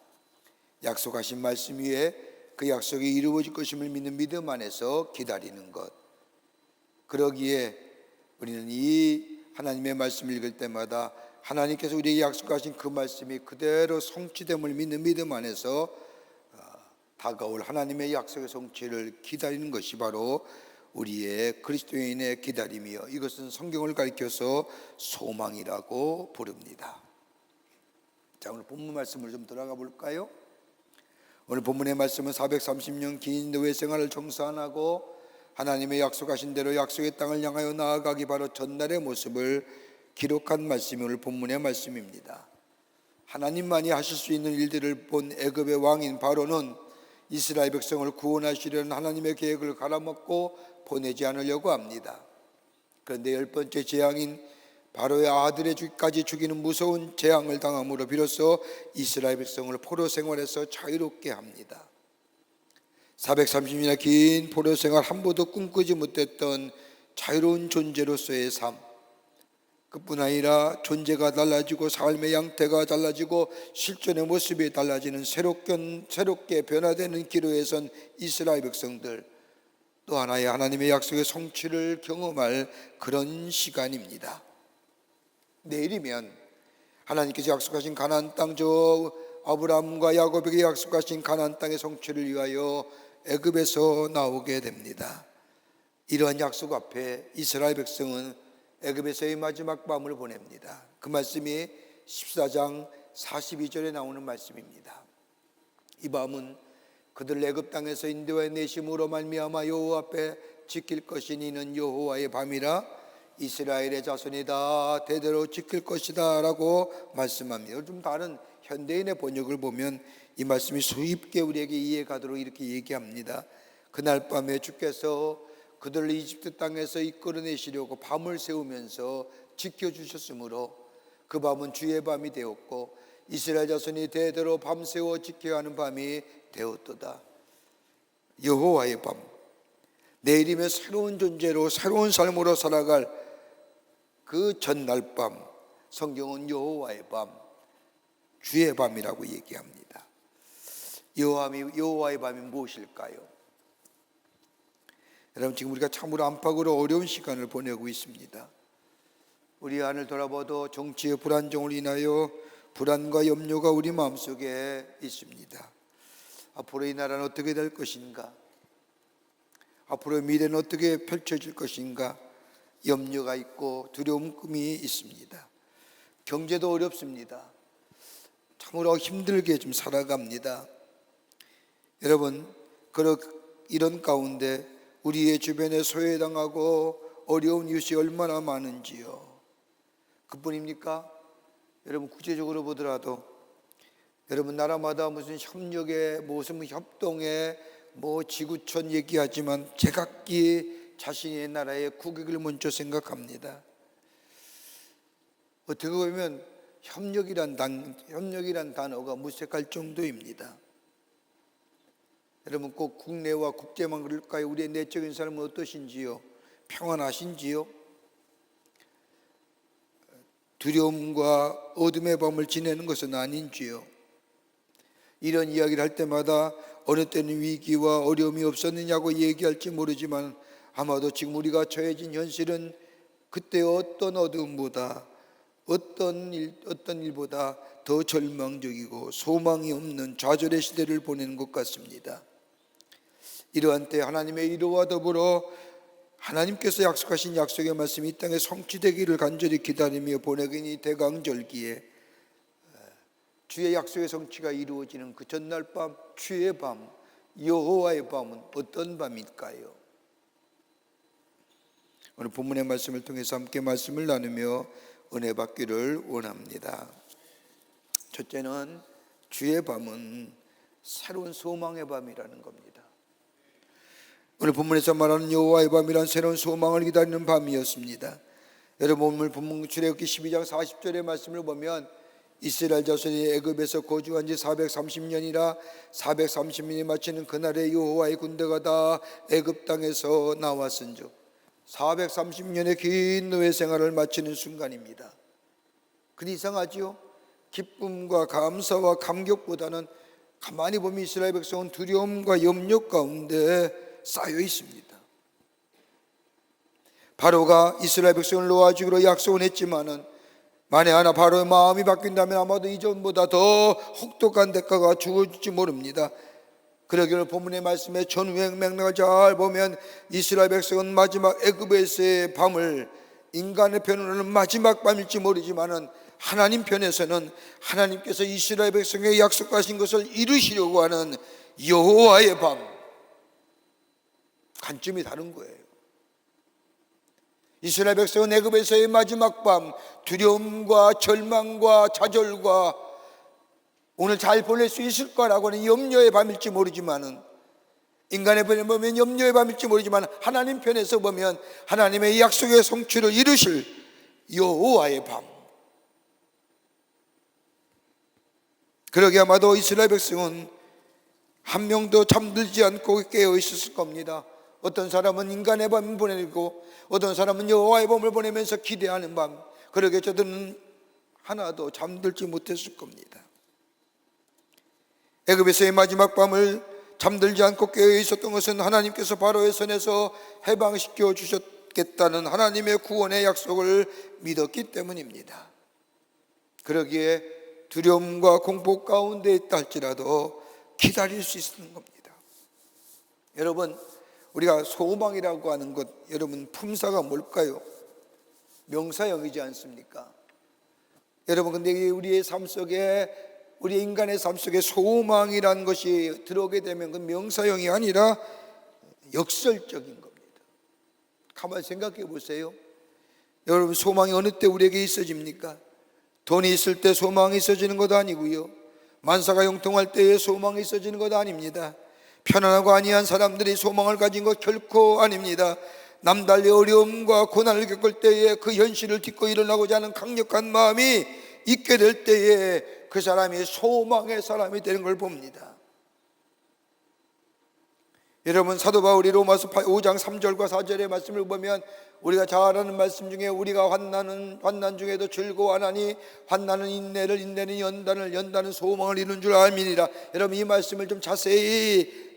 약속하신 말씀 위에 그 약속이 이루어질 것임을 믿는 믿음 안에서 기다리는 것. 그러기에 우리는 이 하나님의 말씀을 읽을 때마다 하나님께서 우리에게 약속하신 그 말씀이 그대로 성취됨을 믿는 믿음 안에서 다가올 하나님의 약속의 성취를 기다리는 것이 바로 우리의 그리스도인의 기다림이요, 이것은 성경을 가리켜서 소망이라고 부릅니다. 자, 오늘 본문 말씀을 좀 들어가 볼까요? 오늘 본문의 말씀은 430년 긴 노예 생활을 청산하고 하나님의 약속하신 대로 약속의 땅을 향하여 나아가기 바로 전날의 모습을 기록한 말씀이 오늘 본문의 말씀입니다. 하나님만이 하실 수 있는 일들을 본 애굽의 왕인 바로는 이스라엘 백성을 구원하시려는 하나님의 계획을 갈아먹고 보내지 않으려고 합니다. 그런데 열 번째 재앙인 바로의 아들에게까지 죽이는 무서운 재앙을 당함으로 비로소 이스라엘 백성을 포로 생활에서 자유롭게 합니다. 430년의 긴 포로 생활, 한 번도 꿈꾸지 못했던 자유로운 존재로서의 삶, 그뿐 아니라 존재가 달라지고 삶의 양태가 달라지고 실존의 모습이 달라지는 새롭게 변화되는 기로에 선 이스라엘 백성들, 또 하나의 하나님의 약속의 성취를 경험할 그런 시간입니다. 내일이면 하나님께서 약속하신 가나안 땅, 저 아브라함과 야곱에게 약속하신 가나안 땅의 성취를 위하여 애굽에서 나오게 됩니다. 이러한 약속 앞에 이스라엘 백성은 애굽에서의 마지막 밤을 보냅니다. 그 말씀이 14장 42절에 나오는 말씀입니다. 이 밤은 그들 애굽 땅에서 인도해 내심으로 말미암아 여호와 앞에 지킬 것이니 이는 여호와의 밤이라 이스라엘의 자손이 다 대대로 지킬 것이다 라고 말씀합니다. 좀 다른 현대인의 번역을 보면 이 말씀이 수입게 우리에게 이해가도록 이렇게 얘기합니다. 그날 밤에 주께서 그들을 이집트 땅에서 이끌어내시려고 밤을 새우면서 지켜주셨으므로 그 밤은 주의 밤이 되었고 이스라엘 자손이 대대로 밤새워 지켜야 하는 밤이 되었도다. 여호와의 밤, 내일이면 새로운 존재로 새로운 삶으로 살아갈 그 전날 밤, 성경은 여호와의 밤, 주의 밤이라고 얘기합니다. 여호와의 밤이 무엇일까요? 여러분, 지금 우리가 참으로 안팎으로 어려운 시간을 보내고 있습니다. 우리 안을 돌아봐도 정치의 불안정을 인하여 불안과 염려가 우리 마음속에 있습니다. 앞으로 이 나라는 어떻게 될 것인가? 앞으로 미래는 어떻게 펼쳐질 것인가? 염려가 있고 두려움이 있습니다. 경제도 어렵습니다. 참으로 힘들게 좀 살아갑니다. 여러분, 이런 가운데 우리의 주변에 소외당하고 어려운 이웃이 얼마나 많은지요. 그뿐입니까? 여러분, 구체적으로 보더라도 여러분, 나라마다 무슨 협력에, 무슨 협동에, 지구촌 얘기하지만 제각기 자신의 나라의 국익을 먼저 생각합니다. 어떻게 보면 협력이란 단어가 무색할 정도입니다. 여러분, 꼭 국내와 국제만 그럴까요? 우리의 내적인 삶은 어떠신지요? 평안하신지요? 두려움과 어둠의 밤을 지내는 것은 아닌지요? 이런 이야기를 할 때마다 어느 때는 위기와 어려움이 없었느냐고 얘기할지 모르지만 아마도 지금 우리가 처해진 현실은 그때 어떤 어둠보다 어떤 일보다 더 절망적이고 소망이 없는 좌절의 시대를 보내는 것 같습니다. 이러한 때 하나님의 이루와 더불어 하나님께서 약속하신 약속의 말씀이 이 땅에 성취되기를 간절히 기다리며 보내긴 이 대강절기에 주의 약속의 성취가 이루어지는 그 전날 밤, 주의 밤, 여호와의 밤은 어떤 밤일까요? 오늘 본문의 말씀을 통해서 함께 말씀을 나누며 은혜 받기를 원합니다. 첫째는 주의 밤은 새로운 소망의 밤이라는 겁니다. 오늘 본문에서 말하는 여호와의 밤이란 새로운 소망을 기다리는 밤이었습니다. 여러분, 오늘 본문 출애굽기 12장 40절의 말씀을 보면 이스라엘 자손이 애굽에서 거주한 지 430년이라 430년이 마치는 그날에 여호와의 군대가 다 애굽 땅에서 나왔은즉 430년의 긴 노예 생활을 마치는 순간입니다. 근데 이상하지요? 기쁨과 감사와 감격보다는 가만히 보면 이스라엘 백성은 두려움과 염려 가운데 쌓여 있습니다. 바로가 이스라엘 백성을 놓아주기로 약속은 했지만은 만에 하나 바로의 마음이 바뀐다면 아마도 이전보다 더 혹독한 대가가 주어질지 모릅니다. 그러기를 본문의 말씀에 전후의 맥락을 잘 보면 이스라엘 백성은 마지막 애굽에서의 밤을 인간의 편으로는 마지막 밤일지 모르지만은 하나님 편에서는 하나님께서 이스라엘 백성에게 약속하신 것을 이루시려고 하는 여호와의 밤, 관점이 다른 거예요. 이스라엘 백성은 애굽에서의 마지막 밤, 두려움과 절망과 좌절과 오늘 잘 보낼 수 있을 거라고 하는 염려의 밤일지 모르지만은, 인간의 편에 보면 염려의 밤일지 모르지만 하나님 편에서 보면 하나님의 약속의 성취를 이루실 여호와의 밤. 그러게 아마도 이스라엘 백성은 한 명도 잠들지 않고 깨어 있었을 겁니다. 어떤 사람은 인간의 밤을 보내고 어떤 사람은 여호와의 밤을 보내면서 기대하는 밤. 그러게 저들은 하나도 잠들지 못했을 겁니다. 애굽에서의 마지막 밤을 잠들지 않고 깨어 있었던 것은 하나님께서 바로의 손에서 해방시켜 주셨겠다는 하나님의 구원의 약속을 믿었기 때문입니다. 그러기에 두려움과 공포 가운데 있다 할지라도 기다릴 수 있는 겁니다. 여러분, 우리가 소망이라고 하는 것, 여러분 품사가 뭘까요? 명사형이지 않습니까? 여러분, 근데 우리의 삶 속에, 우리 인간의 삶 속에 소망이라는 것이 들어오게 되면 그 명사형이 아니라 역설적인 겁니다. 가만히 생각해 보세요. 여러분, 소망이 어느 때 우리에게 있어집니까? 돈이 있을 때 소망이 있어지는 것도 아니고요, 만사가 형통할 때에 소망이 있어지는 것도 아닙니다. 편안하고 안이한 사람들이 소망을 가진 것 결코 아닙니다. 남달리 어려움과 고난을 겪을 때에 그 현실을 딛고 일어나고자 하는 강력한 마음이 있게 될 때에 그 사람이 소망의 사람이 되는 걸 봅니다. 여러분, 사도 바울이 로마서 5장 3절과 4절의 말씀을 보면 우리가 잘 아는 말씀 중에 우리가 환난 중에도 즐거워하나니 환난은 인내를, 인내는 연단을, 연단은 소망을 이룬 줄 알미니라. 여러분, 이 말씀을 좀 자세히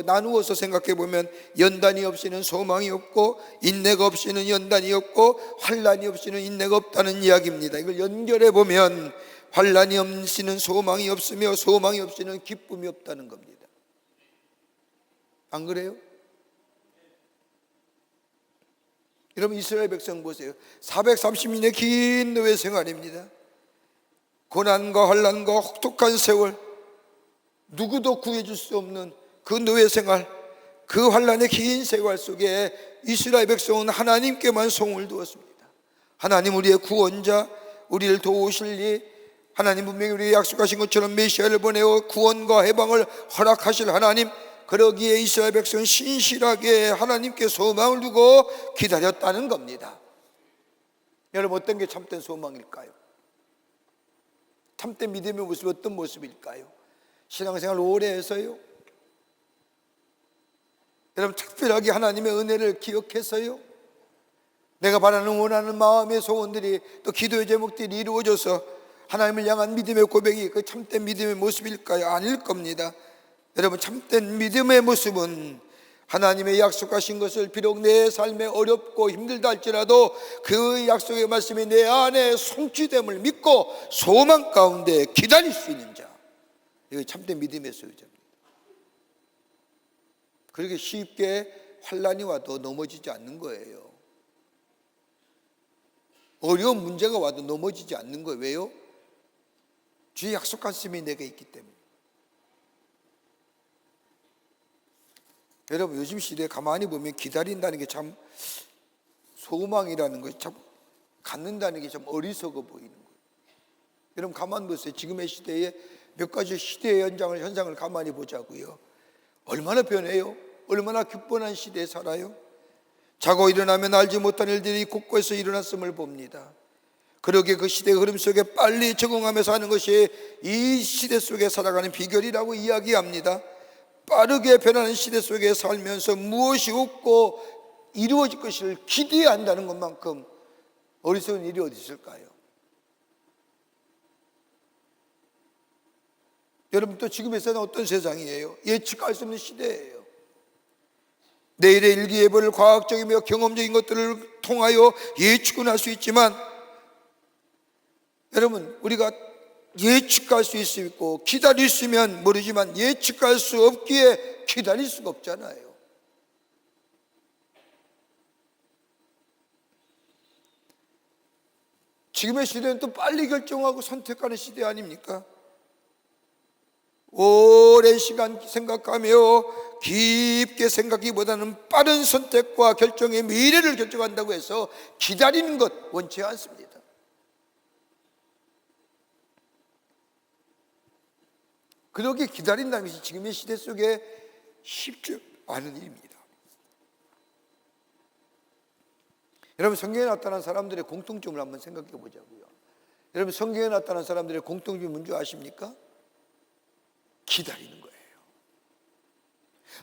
나누어서 생각해 보면 연단이 없이는 소망이 없고 인내가 없이는 연단이 없고 환난이 없이는 인내가 없다는 이야기입니다. 이걸 연결해 보면 환난이 없이는 소망이 없으며 소망이 없이는 기쁨이 없다는 겁니다. 안 그래요? 여러분, 이스라엘 백성 보세요. 430년의 긴 노예 생활입니다. 고난과 환난과 혹독한 세월, 누구도 구해줄 수 없는 그 노예 생활, 그 환난의 긴 세월 속에 이스라엘 백성은 하나님께만 소원을 두었습니다. 하나님, 우리의 구원자, 우리를 도우실 리, 하나님 분명히 우리에게 약속하신 것처럼 메시아를 보내어 구원과 해방을 허락하실 하나님, 그러기에 이스라엘 백성은 신실하게 하나님께 소망을 두고 기다렸다는 겁니다. 여러분, 어떤 게 참된 소망일까요? 참된 믿음의 모습이 어떤 모습일까요? 신앙생활 오래 해서요? 여러분, 특별하게 하나님의 은혜를 기억해서요? 내가 바라는 원하는 마음의 소원들이, 또 기도의 제목들이 이루어져서 하나님을 향한 믿음의 고백이 그 참된 믿음의 모습일까요? 아닐 겁니다. 여러분, 참된 믿음의 모습은 하나님의 약속하신 것을 비록 내 삶에 어렵고 힘들다 할지라도 그 약속의 말씀이 내 안에 성취됨을 믿고 소망 가운데 기다릴 수 있는 자, 이거 참된 믿음의 소유자입니다. 그렇게 쉽게 환난이 와도 넘어지지 않는 거예요. 어려운 문제가 와도 넘어지지 않는 거예요. 왜요? 주의 약속한 말씀이 내게 있기 때문에. 여러분, 요즘 시대에 가만히 보면 기다린다는 게 참, 소망이라는 것이 참, 갖는다는 게 참 어리석어 보이는 거예요. 여러분, 가만히 보세요. 지금의 시대에 몇 가지 시대의 현상을 가만히 보자고요. 얼마나 변해요? 얼마나 기뻐한 시대에 살아요? 자고 일어나면 알지 못한 일들이 곳곳에서 일어났음을 봅니다. 그러기에 그 시대의 흐름 속에 빨리 적응하며 사는 것이 이 시대 속에 살아가는 비결이라고 이야기합니다. 빠르게 변하는 시대 속에 살면서 무엇이 없고 이루어질 것을 기대한다는 것만큼 어리석은 일이 어디 있을까요? 여러분, 또 지금의 세상은 어떤 세상이에요? 예측할 수 없는 시대예요. 내일의 일기예보를 과학적이며 경험적인 것들을 통하여 예측은 할 수 있지만, 여러분, 우리가 예측할 수 있고 기다릴 수면 모르지만 예측할 수 없기에 기다릴 수가 없잖아요. 지금의 시대는 또 빨리 결정하고 선택하는 시대 아닙니까? 오랜 시간 생각하며 깊게 생각하기보다는 빠른 선택과 결정의 미래를 결정한다고 해서 기다리는 것 원치 않습니다. 그렇게 기다린다는 것이 지금의 시대 속에 쉽지 않은 일입니다. 여러분, 성경에 나타난 사람들의 공통점을 한번 생각해 보자고요. 여러분, 성경에 나타난 사람들의 공통점이 뭔지 아십니까? 기다리는 거예요.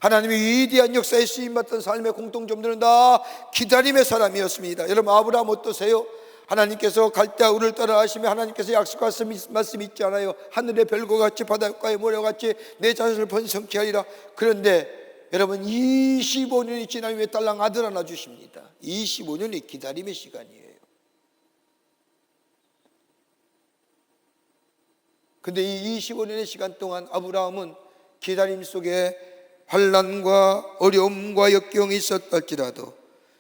하나님의 위대한 역사에 쓰임받던 삶의 공통점들은 다 기다림의 사람이었습니다. 여러분, 아브라함 어떠세요? 하나님께서 갈대아우를 따라 하시며 하나님께서 약속하신 말씀이 있지 않아요? 하늘의 별과 같이 바닷가의 모래와 같이 내 자손을 번성케 하리라. 그런데 여러분, 25년이 지난 후에 딸랑 아들 하나 주십니다. 25년이 기다림의 시간이에요. 근데 이 25년의 시간 동안 아브라함은 기다림 속에 환난과 어려움과 역경이 있었다 할지라도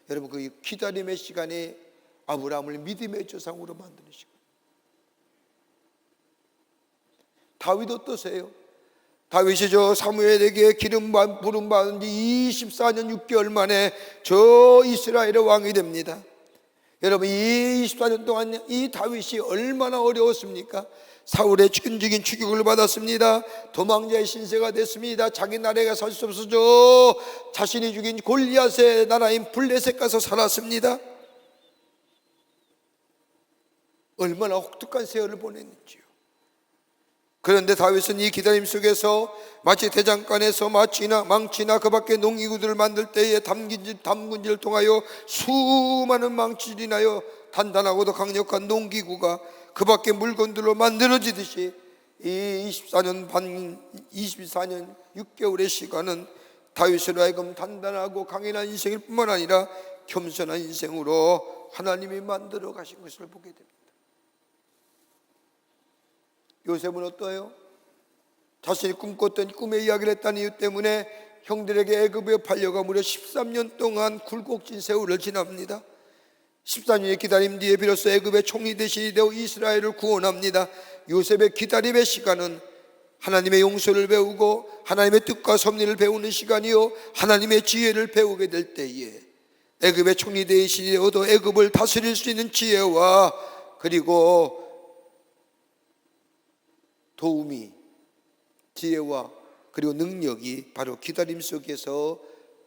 여러분, 그 기다림의 시간이 아브라함을 믿음의 조상으로 만드는 시간. 다윗 어떠세요? 다윗이 저 사무엘에게 기름 부름 받은 지 24년 6개월 만에 저 이스라엘의 왕이 됩니다. 여러분, 이 24년 동안 이 다윗이 얼마나 어려웠습니까? 사울의 끈질긴 추격을 받았습니다. 도망자의 신세가 됐습니다. 자기 나라에 살 수 없어져 자신이 죽인 골리앗의 나라인 블레셋 가서 살았습니다. 얼마나 혹독한 세월을 보냈는지요. 그런데 다윗은 이 기다림 속에서 마치 대장간에서 망치나 그 밖에 농기구들을 만들 때에 담근질을 통하여 수많은 망치들이 나여 단단하고도 강력한 농기구가 그 밖에 물건들로 만들어지듯이 이 24년 6개월의 시간은 다윗으로 하여금 단단하고 강인한 인생일 뿐만 아니라 겸손한 인생으로 하나님이 만들어 가신 것을 보게 됩니다. 요셉은 어떠해요? 자신이 꿈꿨던 꿈의 이야기를 했다는 이유 때문에 형들에게 애굽에 팔려가 무려 13년 동안 굴곡진 세월을 지납니다. 14년의 기다림 뒤에 비로소 애굽의 총리 대신이 되어 이스라엘을 구원합니다. 요셉의 기다림의 시간은 하나님의 용서를 배우고 하나님의 뜻과 섭리를 배우는 시간이요, 하나님의 지혜를 배우게 될 때에 애굽의 총리 대신이 되어도 애굽을 다스릴 수 있는 지혜와 그리고 도움이, 지혜와 그리고 능력이 바로 기다림 속에서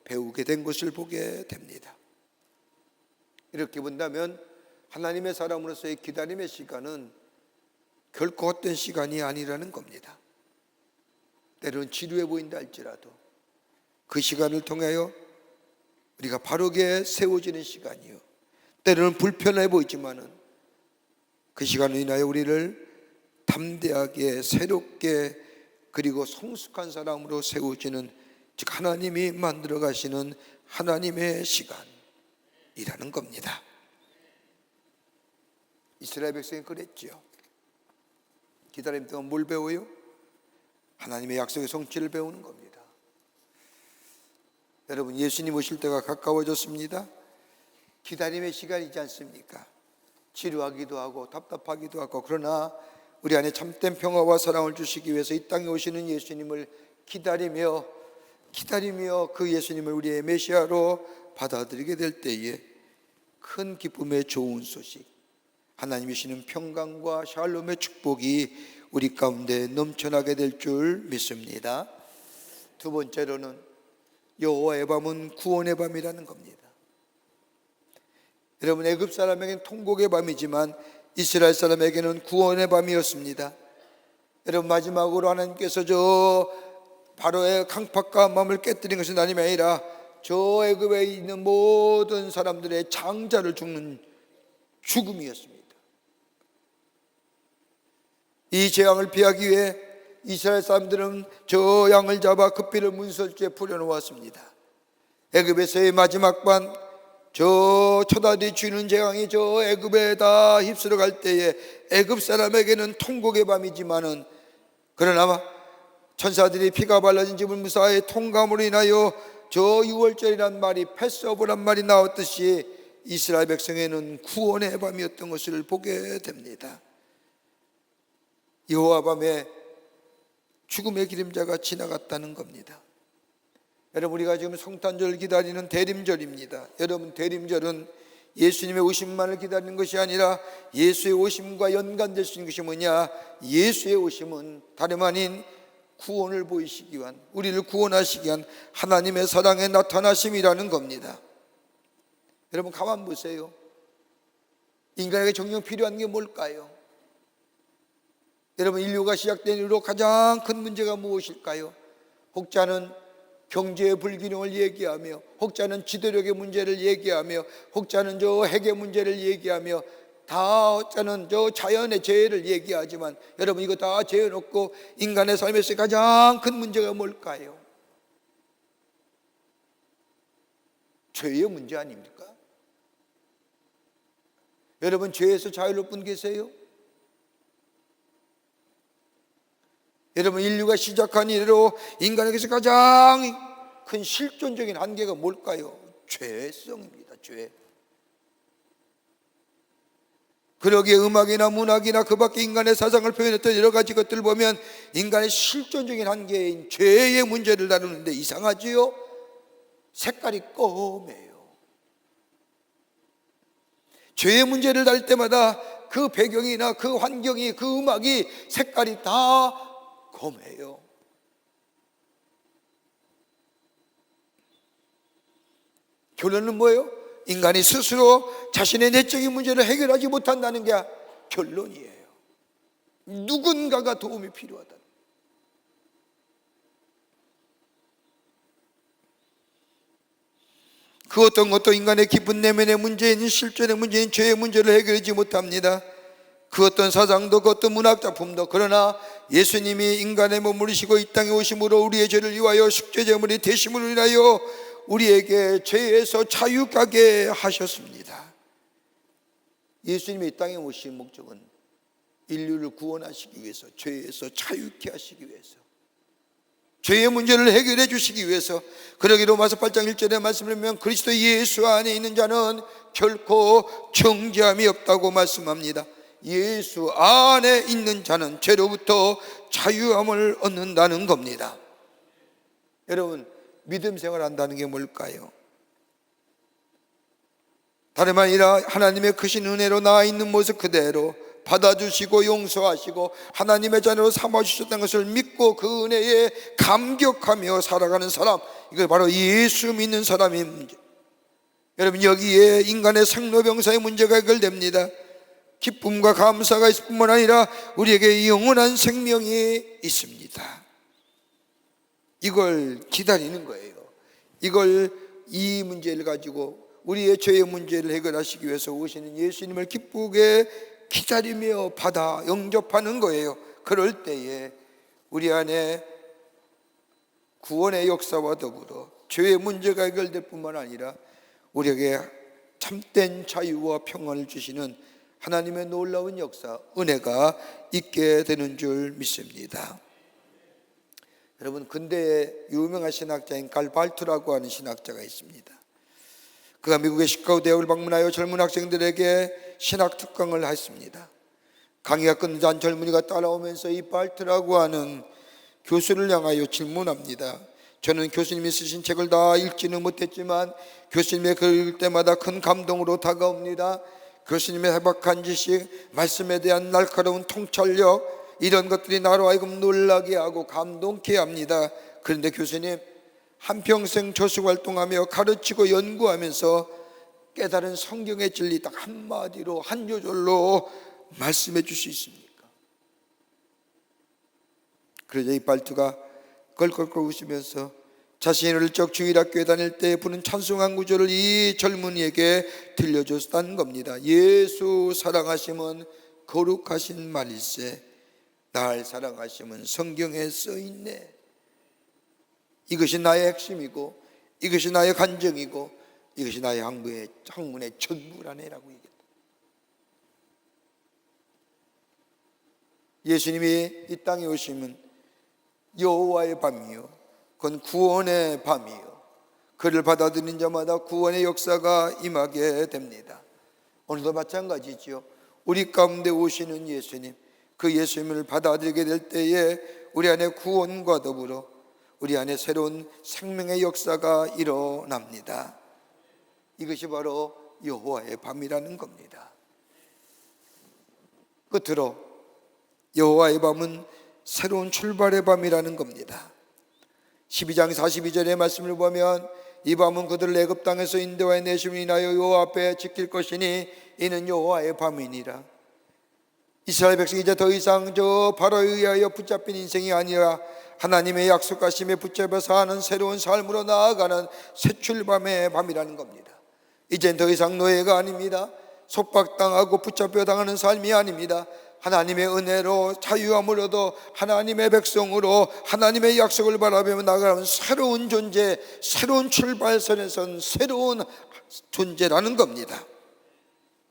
배우게 된 것을 보게 됩니다. 이렇게 본다면 하나님의 사람으로서의 기다림의 시간은 결코 헛된 시간이 아니라는 겁니다. 때로는 지루해 보인다 할지라도 그 시간을 통하여 우리가 바르게 세워지는 시간이요, 때로는 불편해 보이지만은 그 시간을 인하여 우리를 담대하게 새롭게 그리고 성숙한 사람으로 세워지는, 즉 하나님이 만들어 가시는 하나님의 시간이라는 겁니다. 이스라엘 백성이 그랬지요. 기다림 동안 뭘 배워요? 하나님의 약속의 성취를 배우는 겁니다. 여러분, 예수님 오실 때가 가까워졌습니다. 기다림의 시간이지 않습니까? 지루하기도 하고 답답하기도 하고, 그러나 우리 안에 참된 평화와 사랑을 주시기 위해서 이 땅에 오시는 예수님을 기다리며 그 예수님을 우리의 메시아로 받아들이게 될 때에 큰 기쁨의 좋은 소식, 하나님이 주시는 평강과 샬롬의 축복이 우리 가운데 넘쳐나게 될 줄 믿습니다. 두 번째로는 여호와의 밤은 구원의 밤이라는 겁니다. 여러분, 애굽 사람에게는 통곡의 밤이지만 이스라엘 사람에게는 구원의 밤이었습니다. 여러분, 마지막으로 하나님께서 저 바로의 강팍과 마음을 깨뜨린 것은 하나님이 아니라 저 애굽에 있는 모든 사람들의 장자를 죽는 죽음이었습니다. 이 재앙을 피하기 위해 이스라엘 사람들은 저 양을 잡아 그 피를 문설주에 뿌려놓았습니다. 애굽에서의 마지막 밤, 저 초다리 쥐는 재앙이 저 애굽에 다 휩쓸어 갈 때에 애굽 사람에게는 통곡의 밤이지만은, 그러나 천사들이 피가 발라진 집을 무사히 통감으로 인하여 저 6월절이란 말이, 패스오버란 말이 나왔듯이 이스라엘 백성에는 구원의 밤이었던 것을 보게 됩니다. 여호와 밤에 죽음의 기림자가 지나갔다는 겁니다. 여러분, 우리가 지금 성탄절 기다리는 대림절입니다. 여러분, 대림절은 예수님의 오심만을 기다리는 것이 아니라 예수의 오심과 연관될 수 있는 것이 뭐냐? 예수의 오심은 다름 아닌 구원을 보이시기 위한, 우리를 구원하시기 위한 하나님의 사랑의 나타나심이라는 겁니다. 여러분, 가만 보세요. 인간에게 정녕 필요한 게 뭘까요? 여러분, 인류가 시작된 이후로 가장 큰 문제가 무엇일까요? 혹자는 경제의 불균형을 얘기하며, 혹자는 지도력의 문제를 얘기하며, 혹자는 저 핵의 문제를 얘기하며, 혹자는 저 자연의 재해를 얘기하지만, 여러분, 이거 다 재어놓고 인간의 삶에서 가장 큰 문제가 뭘까요? 죄의 문제 아닙니까? 여러분, 죄에서 자유로운 분 계세요? 여러분, 인류가 시작한 이래로 인간에게서 가장 큰 실존적인 한계가 뭘까요? 죄성입니다. 죄. 그러기에 음악이나 문학이나 그 밖에 인간의 사상을 표현했던 여러 가지 것들을 보면 인간의 실존적인 한계인 죄의 문제를 다루는데 이상하지요? 색깔이 검해요. 죄의 문제를 다룰 때마다 그 배경이나 그 환경이, 그 음악이, 색깔이 다 검해요. 결론은 뭐예요? 인간이 스스로 자신의 내적인 문제를 해결하지 못한다는 게 결론이에요. 누군가가 도움이 필요하다. 그 어떤 것도 인간의 깊은 내면의 문제인, 실존의 문제인 죄의 문제를 해결하지 못합니다. 그 어떤 사상도, 그 어떤 문학작품도. 그러나 예수님이 인간의 몸을 이시고 이 땅에 오심으로 우리의 죄를 위하여 속죄제물이 되심을 위하여 우리에게 죄에서 자유하게 하셨습니다. 예수님이 이 땅에 오신 목적은 인류를 구원하시기 위해서, 죄에서 자유케 하시기 위해서, 죄의 문제를 해결해 주시기 위해서. 그러기 로마서 8장 1절의 말씀을 보면 그리스도 예수 안에 있는 자는 결코 정죄함이 없다고 말씀합니다. 예수 안에 있는 자는 죄로부터 자유함을 얻는다는 겁니다. 여러분, 믿음 생활한다는 게 뭘까요? 다름 아니라 하나님의 크신 은혜로 나와 있는 모습 그대로 받아주시고 용서하시고 하나님의 자녀로 삼아주셨다는 것을 믿고 그 은혜에 감격하며 살아가는 사람, 이걸 바로 예수 믿는 사람의 문제. 여러분, 여기에 인간의 생로병사의 문제가 해결됩니다. 기쁨과 감사가 있을 뿐만 아니라 우리에게 영원한 생명이 있습니다. 이걸 기다리는 거예요. 이 문제를 가지고 우리의 죄의 문제를 해결하시기 위해서 오시는 예수님을 기쁘게 기다리며 받아 영접하는 거예요. 그럴 때에 우리 안에 구원의 역사와 더불어 죄의 문제가 해결될 뿐만 아니라 우리에게 참된 자유와 평안을 주시는 하나님의 놀라운 역사, 은혜가 있게 되는 줄 믿습니다. 여러분, 근대의 유명한 신학자인 칼 발트라고 하는 신학자가 있습니다. 그가 미국의 시카고 대학을 방문하여 젊은 학생들에게 신학 특강을 했습니다. 강의가 끝나자 한 젊은이가 따라오면서 이 발트라고 하는 교수를 향하여 질문합니다. 저는 교수님이 쓰신 책을 다 읽지는 못했지만 교수님의 글을 읽을 때마다 큰 감동으로 다가옵니다. 교수님의 해박한 지식, 말씀에 대한 날카로운 통찰력, 이런 것들이 나로 하여금 놀라게 하고 감동케 합니다. 그런데 교수님, 한평생 저수활동하며 가르치고 연구하면서 깨달은 성경의 진리 딱 한마디로, 한 조절로 말씀해 줄 수 있습니까? 그러자 이 발트가 껄껄껄 웃으면서 자신이 어릴 적 주일학교에 다닐 때 부는 찬송한 구절을 이 젊은이에게 들려줬다는 겁니다. 예수 사랑하심은 거룩하신 말일세, 날 사랑하심은 성경에 써있네. 이것이 나의 핵심이고, 이것이 나의 간증이고, 이것이 나의 학문의 전부라네라고 얘기했다. 예수님이 이 땅에 오시면 여호와의 밤이요, 그건 구원의 밤이요, 그를 받아들인 자마다 구원의 역사가 임하게 됩니다. 오늘도 마찬가지죠. 우리 가운데 오시는 예수님, 그 예수님을 받아들이게 될 때에 우리 안에 구원과 더불어 우리 안에 새로운 생명의 역사가 일어납니다. 이것이 바로 여호와의 밤이라는 겁니다. 끝으로 여호와의 밤은 새로운 출발의 밤이라는 겁니다. 12장 42절의 말씀을 보면 이 밤은 그들을 애굽 땅에서 인도하여 내심을 인하여 여호와 앞에 지킬 것이니 이는 여호와의 밤이니라. 이스라엘 백성이 이제 더 이상 저 바로에 의하여 붙잡힌 인생이 아니라 하나님의 약속하심에 붙잡혀 사는 새로운 삶으로 나아가는 새 출발의 밤이라는 겁니다. 이젠 더 이상 노예가 아닙니다. 속박당하고 붙잡혀 당하는 삶이 아닙니다. 하나님의 은혜로 자유함을 얻어 하나님의 백성으로 하나님의 약속을 바라보며 나아가는 새로운 존재, 새로운 출발선에 선 새로운 존재라는 겁니다.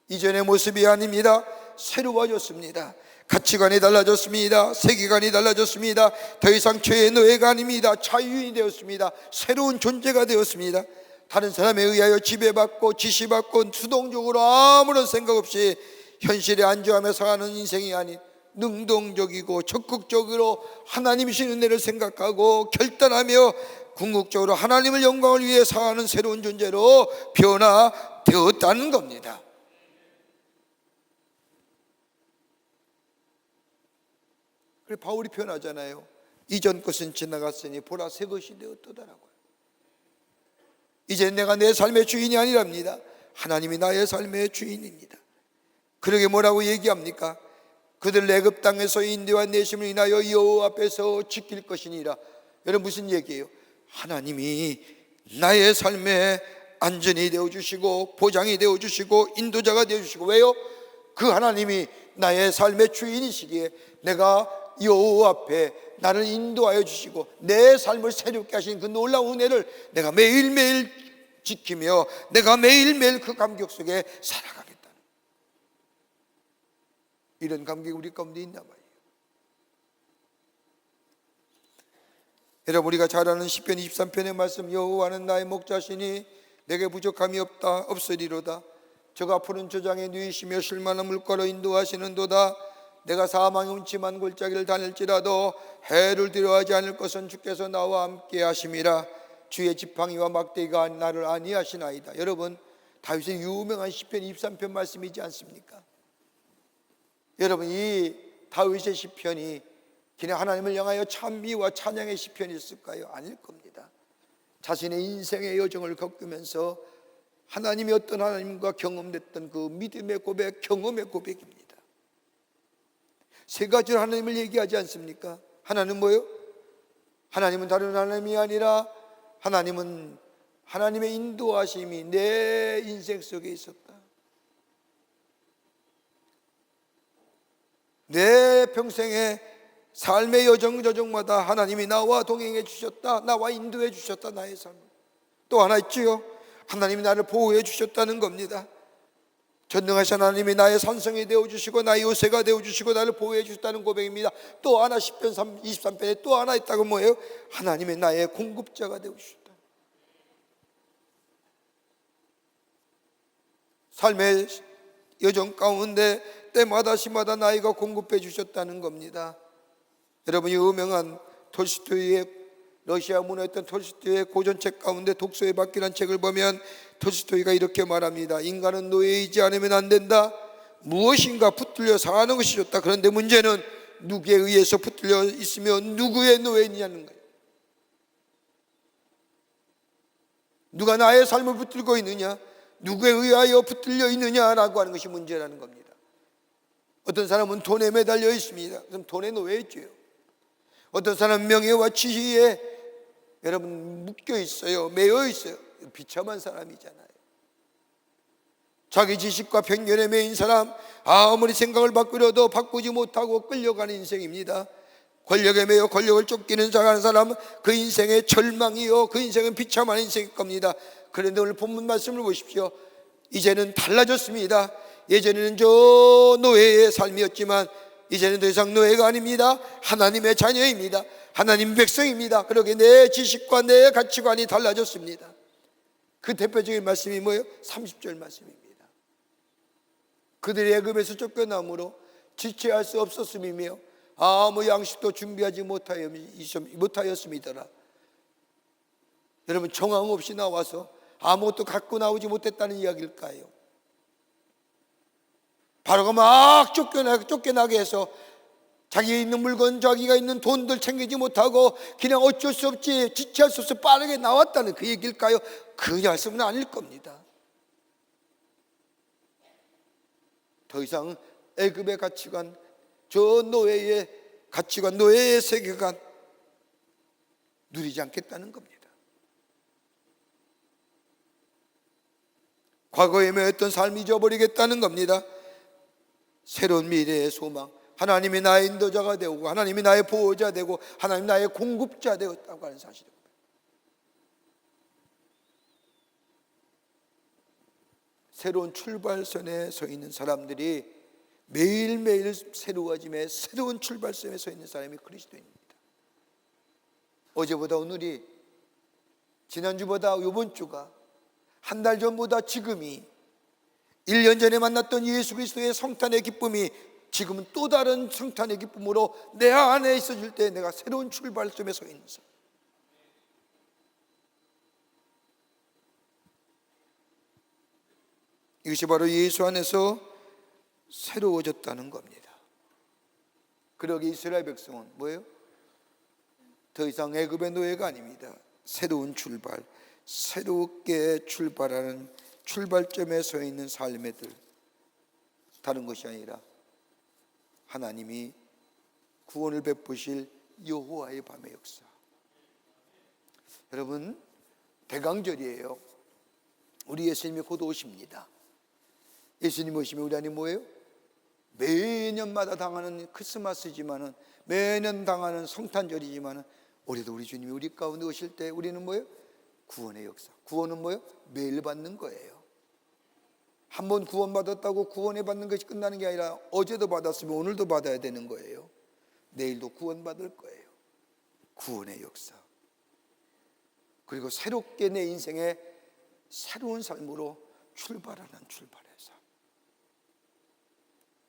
이전의 모습이 아닙니다. 새로워졌습니다. 가치관이 달라졌습니다. 세계관이 달라졌습니다. 더 이상 죄의 노예가 아닙니다. 자유인이 되었습니다. 새로운 존재가 되었습니다. 다른 사람에 의하여 지배받고 지시받고 수동적으로 아무런 생각 없이 현실에 안주하며 사는 인생이 아닌 능동적이고 적극적으로 하나님이신 은혜를 생각하고 결단하며 궁극적으로 하나님의 영광을 위해 사는 새로운 존재로 변화되었다는 겁니다. 그래 바울이 표현하잖아요. 이전 것은 지나갔으니 보라 새 것이 되었도다라고요. 이제 내가 내 삶의 주인이 아니랍니다. 하나님이 나의 삶의 주인입니다. 그러게 뭐라고 얘기합니까? 그들 애굽 땅에서 인도와 내심을 인하여 여호와 앞에서 지킬 것이니라. 여러분 무슨 얘기예요? 하나님이 나의 삶에 안전이 되어주시고 보장이 되어주시고 인도자가 되어주시고, 왜요? 그 하나님이 나의 삶의 주인이시기에 내가 여호와 앞에 나를 인도하여 주시고 내 삶을 새롭게 하신 그 놀라운 은혜를 내가 매일매일 지키며 내가 매일매일 그 감격 속에 살아가겠다는, 이런 감격이 우리 가운데 있나 봐요. 여러분, 우리가 잘 아는 시편 23편의 말씀, 여호와는 나의 목자시니 내게 부족함이 없으리로다. 저가 푸른 초장에 누이시며 쉴만한 물가로 인도하시는도다. 내가 사망의 음침한 골짜기를 다닐지라도 해를 두려워하지 않을 것은 주께서 나와 함께 하심이라. 주의 지팡이와 막대기가 나를 안위하시나이다. 여러분, 다윗의 유명한 시편 23편 말씀이지 않습니까? 여러분, 이 다윗의 시편이 그냥 하나님을 향하여 찬미와 찬양의 시편이었을까요? 아닐 겁니다. 자신의 인생의 여정을 겪으면서 하나님이 어떤 하나님과 경험됐던 그 믿음의 고백, 경험의 고백입니다. 세 가지로 하나님을 얘기하지 않습니까? 하나는 뭐요? 하나님은 다른 하나님이 아니라 하나님은 하나님의 인도하심이 내 인생 속에 있었다. 내 평생의 삶의 여정마다 하나님이 나와 동행해 주셨다. 나와 인도해 주셨다. 나의 삶을. 또 하나 있지요. 하나님이 나를 보호해 주셨다는 겁니다. 전능하신 하나님이 나의 산성이 되어주시고 나의 요새가 되어주시고 나를 보호해 주셨다는 고백입니다. 또 하나, 시편 23편에 또 하나 있다고, 뭐예요? 하나님이 나의 공급자가 되어주셨다. 삶의 여정 가운데 때마다 시마다 나이가 공급해 주셨다는 겁니다. 여러분, 이 유명한 톨스토이의, 러시아 문화였던 톨스토이의 고전책 가운데 독서의 바퀴라는 책을 보면 톨스토이가 이렇게 말합니다. 인간은 노예이지 않으면 안 된다. 무엇인가 붙들려 사는 것이 좋다. 그런데 문제는 누구에 의해서 붙들려 있으면 누구의 노예냐는 거예요. 누가 나의 삶을 붙들고 있느냐, 누구에 의하여 붙들려 있느냐라고 하는 것이 문제라는 겁니다. 어떤 사람은 돈에 매달려 있습니다. 그럼 돈의 노예죠. 어떤 사람은 명예와 지위에 여러분 묶여 있어요. 매여 있어요. 비참한 사람이잖아요. 자기 지식과 편견에 매인 사람, 아무리 생각을 바꾸려도 바꾸지 못하고 끌려가는 인생입니다. 권력에 매여 권력을 쫓기는 사람, 그 인생의 절망이요, 그 인생은 비참한 인생일 겁니다. 그런데 오늘 본문 말씀을 보십시오. 이제는 달라졌습니다. 예전에는 저 노예의 삶이었지만 이제는 더 이상 노예가 아닙니다. 하나님의 자녀입니다. 하나님 백성입니다. 그러게 내 지식과 내 가치관이 달라졌습니다. 그 대표적인 말씀이 뭐예요? 30절 말씀입니다. 그들이 애굽에서 쫓겨남으로 지체할 수 없었음이며 아무 양식도 준비하지 못하였음이더라. 여러분, 정황 없이 나와서 아무것도 갖고 나오지 못했다는 이야기일까요? 바로가 막 쫓겨나게 해서 자기가 있는 물건, 자기가 있는 돈들 챙기지 못하고 그냥 어쩔 수 없지, 지체할 수 없이 빠르게 나왔다는 그 얘기일까요? 그 말씀은 아닐 겁니다. 더 이상 애굽의 가치관, 저 노예의 가치관, 노예의 세계관 누리지 않겠다는 겁니다. 과거에 매였던 삶 잊어버리겠다는 겁니다. 새로운 미래의 소망, 하나님이 나의 인도자가 되고 하나님이 나의 보호자 되고 하나님이 나의 공급자 되었다고 하는 사실입니다. 새로운 출발선에 서 있는 사람들이 매일매일 새로워짐에 새로운 출발선에 서 있는 사람이 그리스도입니다. 어제보다 오늘이, 지난주보다 이번 주가, 한 달 전보다 지금이, 1년 전에 만났던 예수 그리스도의 성탄의 기쁨이 지금은 또 다른 성탄의 기쁨으로 내 안에 있어질 때 내가 새로운 출발점에 서 있는 사람. 이것이 바로 예수 안에서 새로워졌다는 겁니다. 그러기 이스라엘 백성은 뭐예요? 더 이상 애굽의 노예가 아닙니다. 새로운 출발, 새롭게 출발하는 출발점에 서 있는 삶애들. 다른 것이 아니라 하나님이 구원을 베푸실 여호와의 밤의 역사. 여러분, 대강절이에요. 우리 예수님이 곧 오십니다. 예수님 오시면 우리 안에 뭐예요? 매년마다 당하는 크리스마스지만은, 매년 당하는 성탄절이지만은, 올해도 우리 주님이 우리 가운데 오실 때 우리는 뭐예요? 구원의 역사. 구원은 뭐예요? 매일 받는 거예요. 한번 구원받았다고 구원해 받는 것이 끝나는 게 아니라 어제도 받았으면 오늘도 받아야 되는 거예요. 내일도 구원받을 거예요. 구원의 역사. 그리고 새롭게 내 인생에 새로운 삶으로 출발하는 출발의 삶.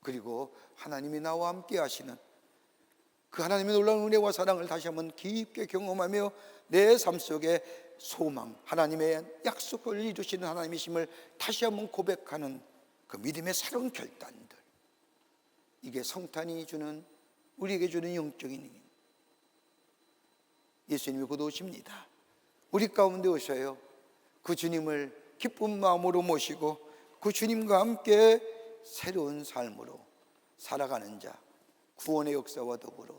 그리고 하나님이 나와 함께 하시는 그 하나님의 놀라운 은혜와 사랑을 다시 한번 깊게 경험하며 내 삶 속에 소망, 하나님의 약속을 이루시는 하나님이심을 다시 한번 고백하는 그 믿음의 새로운 결단들. 이게 성탄이 주는, 우리에게 주는 영적인 힘. 예수님이 곧 오십니다. 우리 가운데 오셔요. 그 주님을 기쁜 마음으로 모시고 그 주님과 함께 새로운 삶으로 살아가는 자, 구원의 역사와 더불어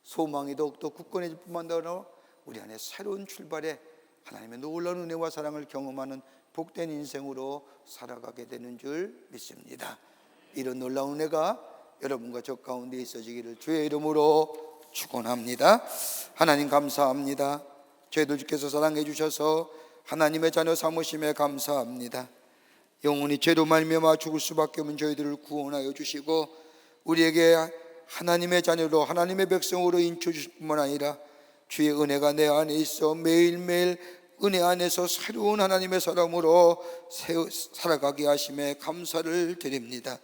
소망이 더욱더 굳건해질 뿐만 아니라 우리 안에 새로운 출발에 하나님의 놀라운 은혜와 사랑을 경험하는 복된 인생으로 살아가게 되는 줄 믿습니다. 이런 놀라운 은혜가 여러분과 저 가운데 있어지기를 주의 이름으로 축원합니다. 하나님 감사합니다. 저희들 주께서 사랑해 주셔서 하나님의 자녀 삼으심에 감사합니다. 영원히 죄로 말미암아 죽을 수밖에 없는 저희들을 구원하여 주시고 우리에게 하나님의 자녀로 하나님의 백성으로 인쳐 주실 뿐만 아니라 주의 은혜가 내 안에 있어 매일매일 은혜 안에서 새로운 하나님의 사람으로 살아가게 하심에 감사를 드립니다.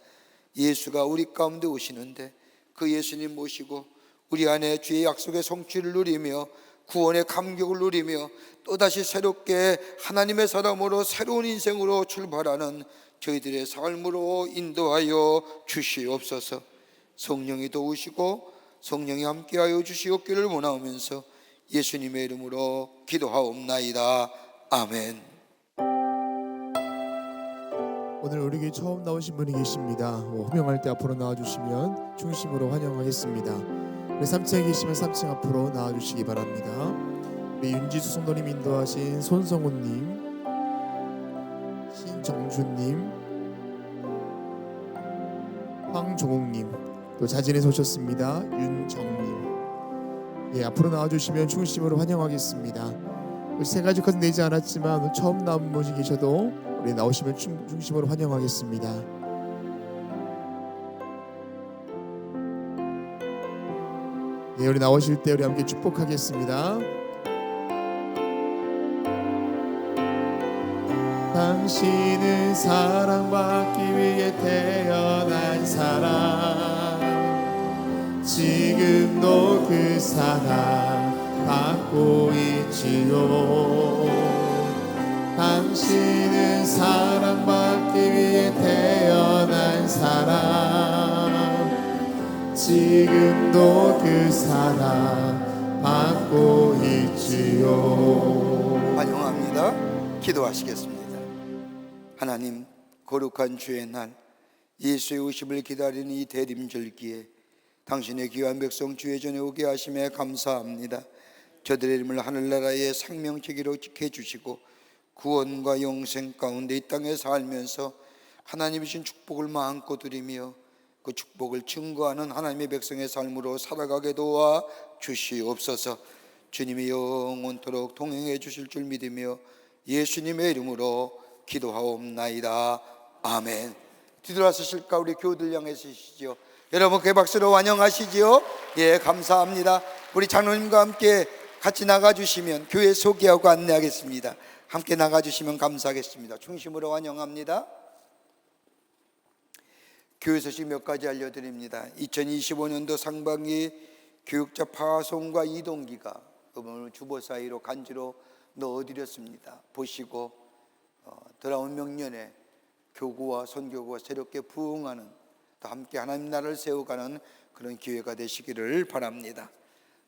예수가 우리 가운데 오시는데 그 예수님 모시고 우리 안에 주의 약속의 성취를 누리며 구원의 감격을 누리며 또다시 새롭게 하나님의 사람으로 새로운 인생으로 출발하는 저희들의 삶으로 인도하여 주시옵소서. 성령이 도우시고 성령이 함께하여 주시옵기를 원하면서 예수님의 이름으로 기도하옵나이다. 아멘. 오늘 우리 교회 처음 나오신 분이 계십니다. 호명할 때 앞으로 나와주시면 중심으로 환영하겠습니다. 우리 3층에 계시면 3층 앞으로 나와주시기 바랍니다. 우리 윤지수 성도님 인도하신 손성훈님, 신정준님, 황종옥님, 또 자진해서 오셨습니다. 윤정님. 예, 앞으로 나와주시면 중심으로 환영하겠습니다. 우리 세 가지 컷 내지 않았지만 오늘 처음 나온 분이 계셔도 우리 나오시면 중심으로 환영하겠습니다. 예, 우리 나오실 때 우리 함께 축복하겠습니다. 당신은 사랑받기 위해 태어난 사람, 지금도 그 사랑 받고 있지요. 당신은 사랑받기 위해 태어난 사람, 지금도 그 사랑 받고 있지요. 환영합니다. 기도하시겠습니다. 하나님, 거룩한 주의 날 예수의 오심을 기다리는 이 대림절기에 당신의 귀한 백성 주의 전에 오게 하심에 감사합니다. 저들의 이름을 하늘나라의 생명책으로 지켜주시고 구원과 영생 가운데 이 땅에 살면서 하나님이 주신 축복을 마음껏 누리며 그 축복을 증거하는 하나님의 백성의 삶으로 살아가게 도와 주시옵소서. 주님이 영원토록 동행해 주실 줄 믿으며 예수님의 이름으로 기도하옵나이다. 아멘. 뒤돌아서실까? 우리 교우들 향해서 시죠. 여러분 그 박수로 환영하시지요. 예, 감사합니다. 우리 장로님과 함께 같이 나가주시면 교회 소개하고 안내하겠습니다. 함께 나가주시면 감사하겠습니다. 중심으로 환영합니다. 교회 소식 몇 가지 알려드립니다. 2025년도 상반기 교육자 파송과 이동기가 오늘 주보 사이로 간지로 넣어드렸습니다. 보시고 돌아온 명년에 교구와 선교구가 새롭게 부흥하는, 또 함께 하나님 나라를 세워가는 그런 기회가 되시기를 바랍니다.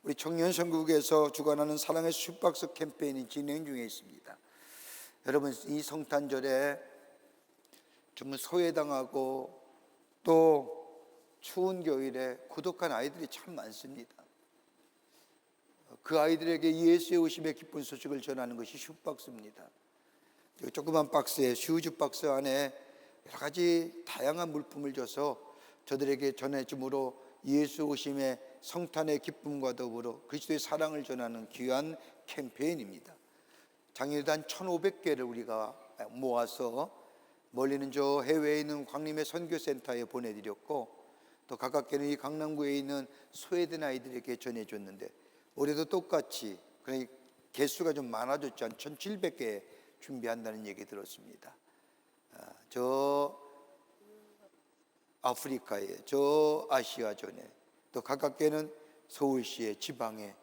우리 청년선교국에서 주관하는 사랑의 슈박스 캠페인이 진행 중에 있습니다. 여러분, 이 성탄절에 정말 소외당하고 또 추운 겨울에 고독한 아이들이 참 많습니다. 그 아이들에게 예수의 오심의 기쁜 소식을 전하는 것이 슈박스입니다. 조그만 박스에, 슈즈 박스 안에 여러 가지 다양한 물품을 줘서 저들에게 전해줌으로 예수 오심의 성탄의 기쁨과 더불어 그리스도의 사랑을 전하는 귀한 캠페인입니다. 작년에도 한 1,500개를 우리가 모아서 멀리는 저 해외에 있는 광림의 선교센터에 보내드렸고, 또 가깝게는 이 강남구에 있는 소외된 아이들에게 전해줬는데, 올해도 똑같이 개수가 좀 많아졌죠. 한 1,700개 준비한다는 얘기 들었습니다. 저 아프리카에, 저 아시아전에, 또 가깝게는 서울시의 지방에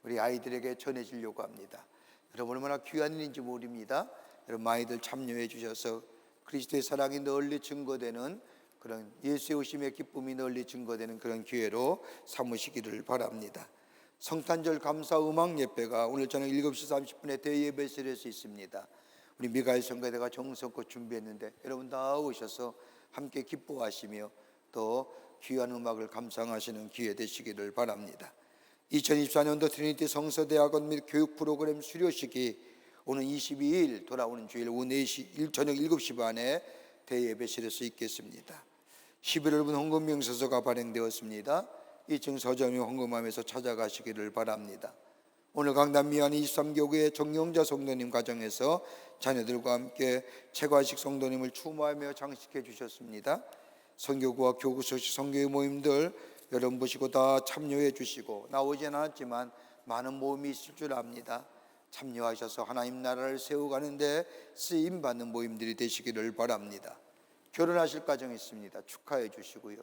우리 아이들에게 전해지려고 합니다. 여러분 얼마나 귀한 일인지 모릅니다. 여러분 많이들 참여해 주셔서 그리스도의 사랑이 널리 증거되는 그런 예수의 오심의 기쁨이 널리 증거되는 그런 기회로 삼으시기를 바랍니다. 성탄절 감사 음악 예배가 오늘 저녁 7시 30분에 대예배실에서 있습니다. 우리 미가엘 성가대가 정성껏 준비했는데 여러분 다 오셔서 함께 기뻐하시며 또 귀한 음악을 감상하시는 기회 되시기를 바랍니다. 2024년도 트리니티 성서대학원 및 교육 프로그램 수료식이 오늘 22일 돌아오는 주일 오후 4시, 저녁 7시 반에 대예배실에서 있겠습니다. 11월분 헌금 명세서가 발행되었습니다. 2층 서점이 헌금하면서 찾아가시기를 바랍니다. 오늘 강남 미안 23교구의 정영자 성도님 가정에서 자녀들과 함께 채과식 성도님을 추모하며 장식해 주셨습니다. 선교구와 교구 소식 선교회 모임들 여러분 보시고 다 참여해 주시고, 나오지는 않았지만 많은 모임이 있을 줄 압니다. 참여하셔서 하나님 나라를 세워가는데 쓰임받는 모임들이 되시기를 바랍니다. 결혼하실 가정이 있습니다. 축하해 주시고요.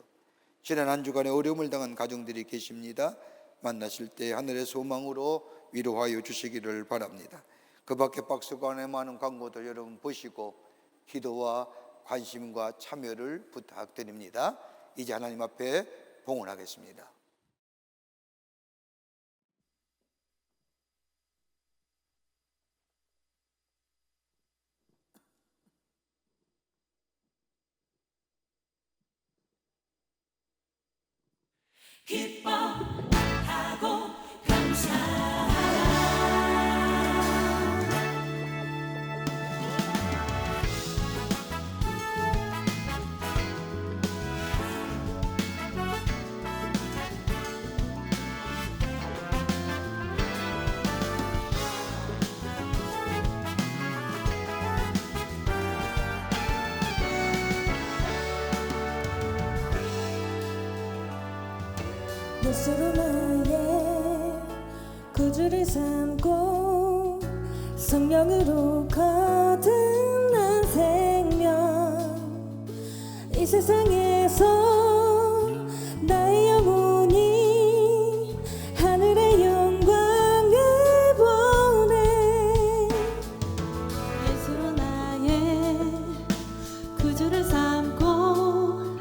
지난 한 주간에 어려움을 당한 가정들이 계십니다. 만나실 때 하늘의 소망으로 위로하여 주시기를 바랍니다. 그 밖에 박스가 안에 많은 광고들 여러분 보시고 기도와 관심과 참여를 부탁드립니다. 이제 하나님 앞에 봉헌하겠습니다. 기뻐하고 감사하라. 예수로 나의 구주를 삼고 성령으로 거듭난 생명, 이 세상에서 나의 영혼이 하늘의 영광을 보내. 예수로 나의 구주를 삼고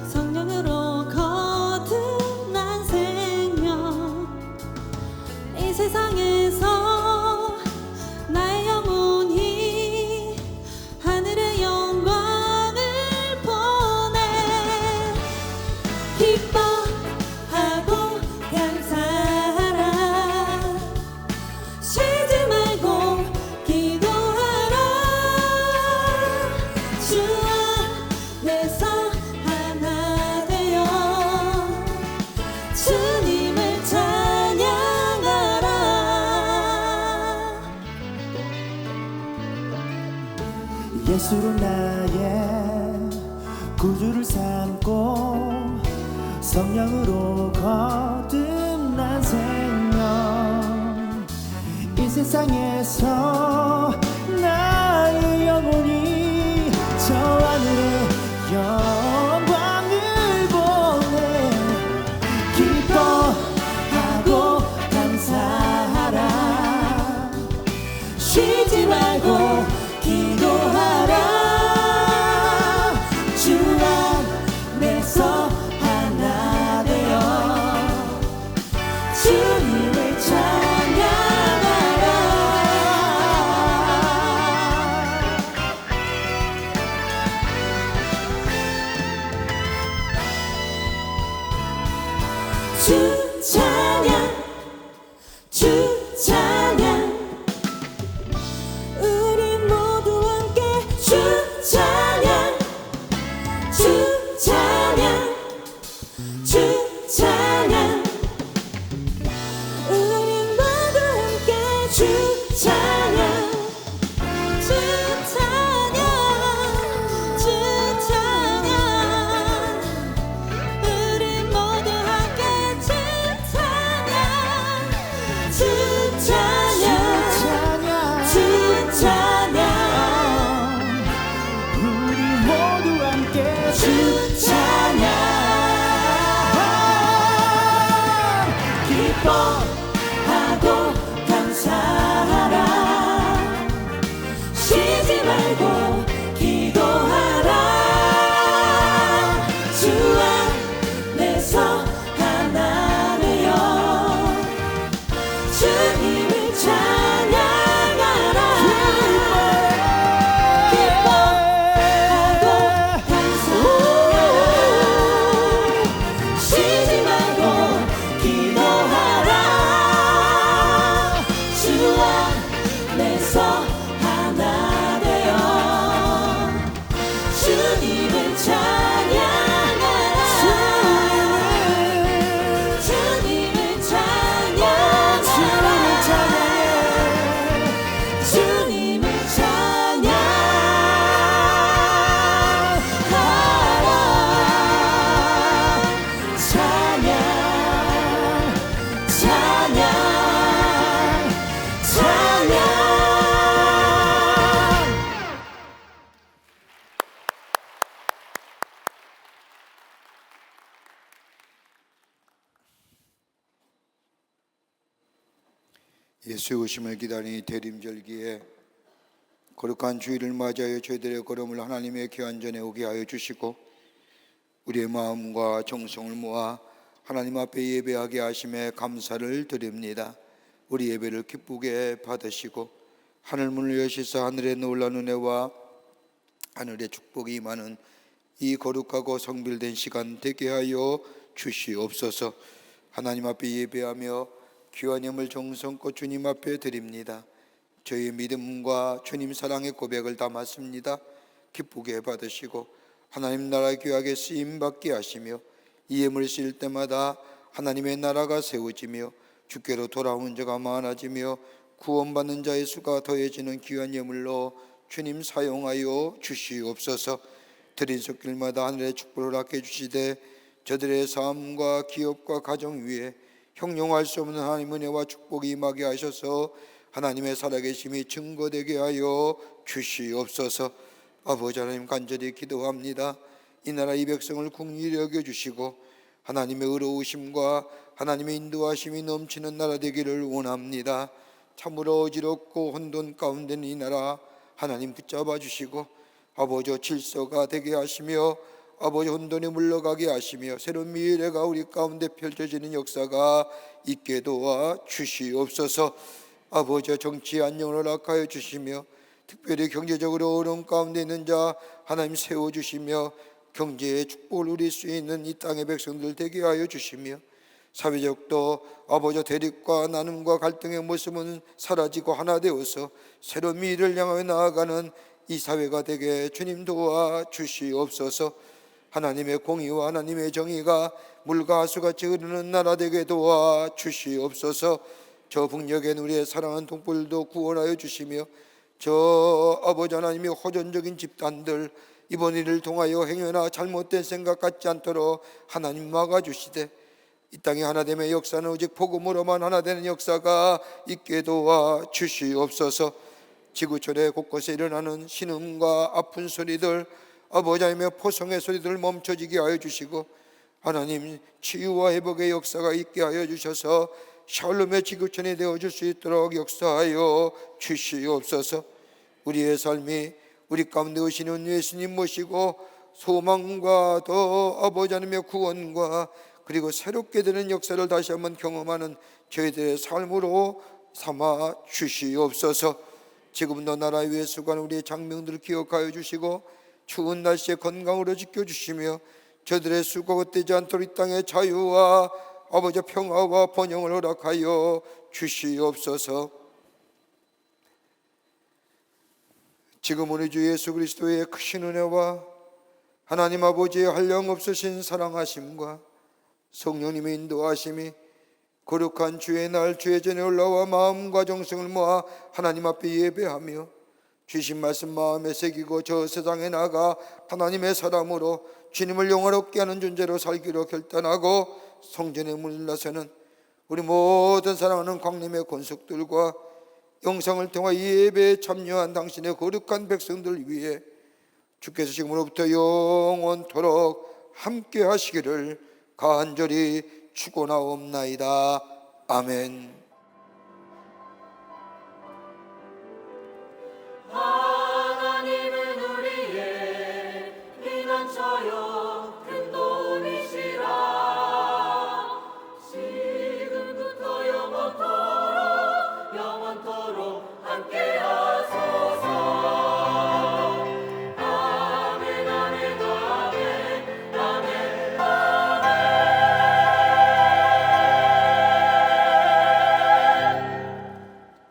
성령으로 거듭난 생명, 이 세상에서 나의 영혼이 하늘의 영광을 보내. 기뻐하고 감사하라. 쉬지 말고 기도하라. 주 안에서 하나 되어 주님을 찬양하라. 예수로 나의 구주를 삼고 성령으로 거듭난 생명, 이 세상에서 나의 영혼이 저 하늘의 영광을 보내. 기뻐하고 감사하라. 쉬지 말고 기도하라. 주 안에서 하나 되어 주님을 찬양하라. 주 찬양 주 찬양 우리 모두 함께 주 찬양 주 찬양 주 찬양 우리 모두 함께 주 찬양 주 찬양 주 찬양 우리 모두 함께 주 찬양 주 찬양 주 찬양 우리 모두 함께 주 찬양 기뻐하고 감사하라 쉬지 말고 기도하라 주 안에서 하나 되어 주님을 찬양하라 기뻐하고 감사하라 쉬지 말고 기도하라 주 안에서 하나 되어 주님을 찬양하라 주님을 찬양하라 주님을 찬양하라 찬양 찬양 찬양 예수의 오심을 기다리는 대림절기에 거룩한 주일을 맞이하여 저희들의 걸음을 하나님의 귀한 전에 오게 하여 주시고 우리의 마음과 정성을 모아 하나님 앞에 예배하게 하심에 감사를 드립니다. 우리 예배를 기쁘게 받으시고 하늘문을 여시사 하늘의 놀라운 은혜와 하늘의 축복이 임하는 이 거룩하고 성별된 시간 되게 하여 주시옵소서. 하나님 앞에 예배하며 귀한 예물 정성껏 주님 앞에 드립니다. 저희의 믿음과 주님 사랑의 고백을 담았습니다. 기쁘게 받으시고 하나님 나라 귀하게 쓰임받게 하시며 이 예물을 쓰일 때마다 하나님의 나라가 세워지며 주께로 돌아오는 자가 많아지며 구원받는 자의 수가 더해지는 귀한 예물로 주님 사용하여 주시옵소서. 드린 손길마다 하늘의 축복을 아껴 주시되 저들의 삶과 기업과 가정 위에 형용할 수 없는 하나님 은혜와 축복이 임하게 하셔서 하나님의 살아계심이 증거되게 하여 주시옵소서. 아버지 하나님 간절히 기도합니다. 이 나라 이 백성을 긍휼히 여겨주시고 하나님의 의로우심과 하나님의 인도하심이 넘치는 나라 되기를 원합니다. 참으로 어지럽고 혼돈 가운데 있는 이 나라 하나님 붙잡아 주시고 아버지 질서가 되게 하시며 아버지 혼돈이 물러가게 하시며 새로운 미래가 우리 가운데 펼쳐지는 역사가 있게 도와 주시옵소서. 아버지 정치 안녕을 허락하여 주시며 특별히 경제적으로 어려움 가운데 있는 자 하나님 세워주시며 경제의 축복을 누릴 수 있는 이 땅의 백성들 되게 하여 주시며 사회적도 아버지 대립과 나눔과 갈등의 모습은 사라지고 하나 되어서 새로운 미래를 향하여 나아가는 이 사회가 되게 주님 도와 주시옵소서. 하나님의 공의와 하나님의 정의가 물과 하수같이 흐르는 나라 되게 도와 주시옵소서. 저 북녘엔 우리의 사랑하는 동포들도 구원하여 주시며 저 아버지 하나님의 호전적인 집단들 이번 일을 통하여 행여나 잘못된 생각 갖지 않도록 하나님 막아주시되 이 땅의 하나됨의 역사는 오직 복음으로만 하나 되는 역사가 있게 도와 주시옵소서. 지구촌의 곳곳에 일어나는 신음과 아픈 소리들 아버지 하나님의 포성의 소리들 멈춰지게 하여 주시고 하나님 치유와 회복의 역사가 있게 하여 주셔서 샬롬의 지구촌이 되어줄 수 있도록 역사하여 주시옵소서. 우리의 삶이 우리 가운데 오시는 예수님 모시고 소망과 더 아버지 하나님의 구원과 그리고 새롭게 되는 역사를 다시 한번 경험하는 저희들의 삶으로 삼아 주시옵소서. 지금도 나라 위에 수고하는 우리의 장병들을 기억하여 주시고 추운 날씨에 건강으로 지켜주시며 저들의 수고가 헛되지 않도록 이 땅의 자유와 아버지 평화와 번영을 허락하여 주시옵소서. 지금 우리 주 예수 그리스도의 크신 은혜와 하나님 아버지의 한량없으신 사랑하심과 성령님의 인도하심이 거룩한 주의 날 주의 전에 올라와 마음과 정성을 모아 하나님 앞에 예배하며 주신 말씀 마음에 새기고 저 세상에 나가 하나님의 사람으로 주님을 영화롭게 하는 존재로 살기로 결단하고 성전에 문을 나서는 우리 모든 사랑하는 광림의 권속들과 영상을 통해 이 예배에 참여한 당신의 거룩한 백성들 위해 주께서 지금으로부터 영원토록 함께 하시기를 간절히 축원하옵나이다. 아멘. 하나님은 우리의 피난처요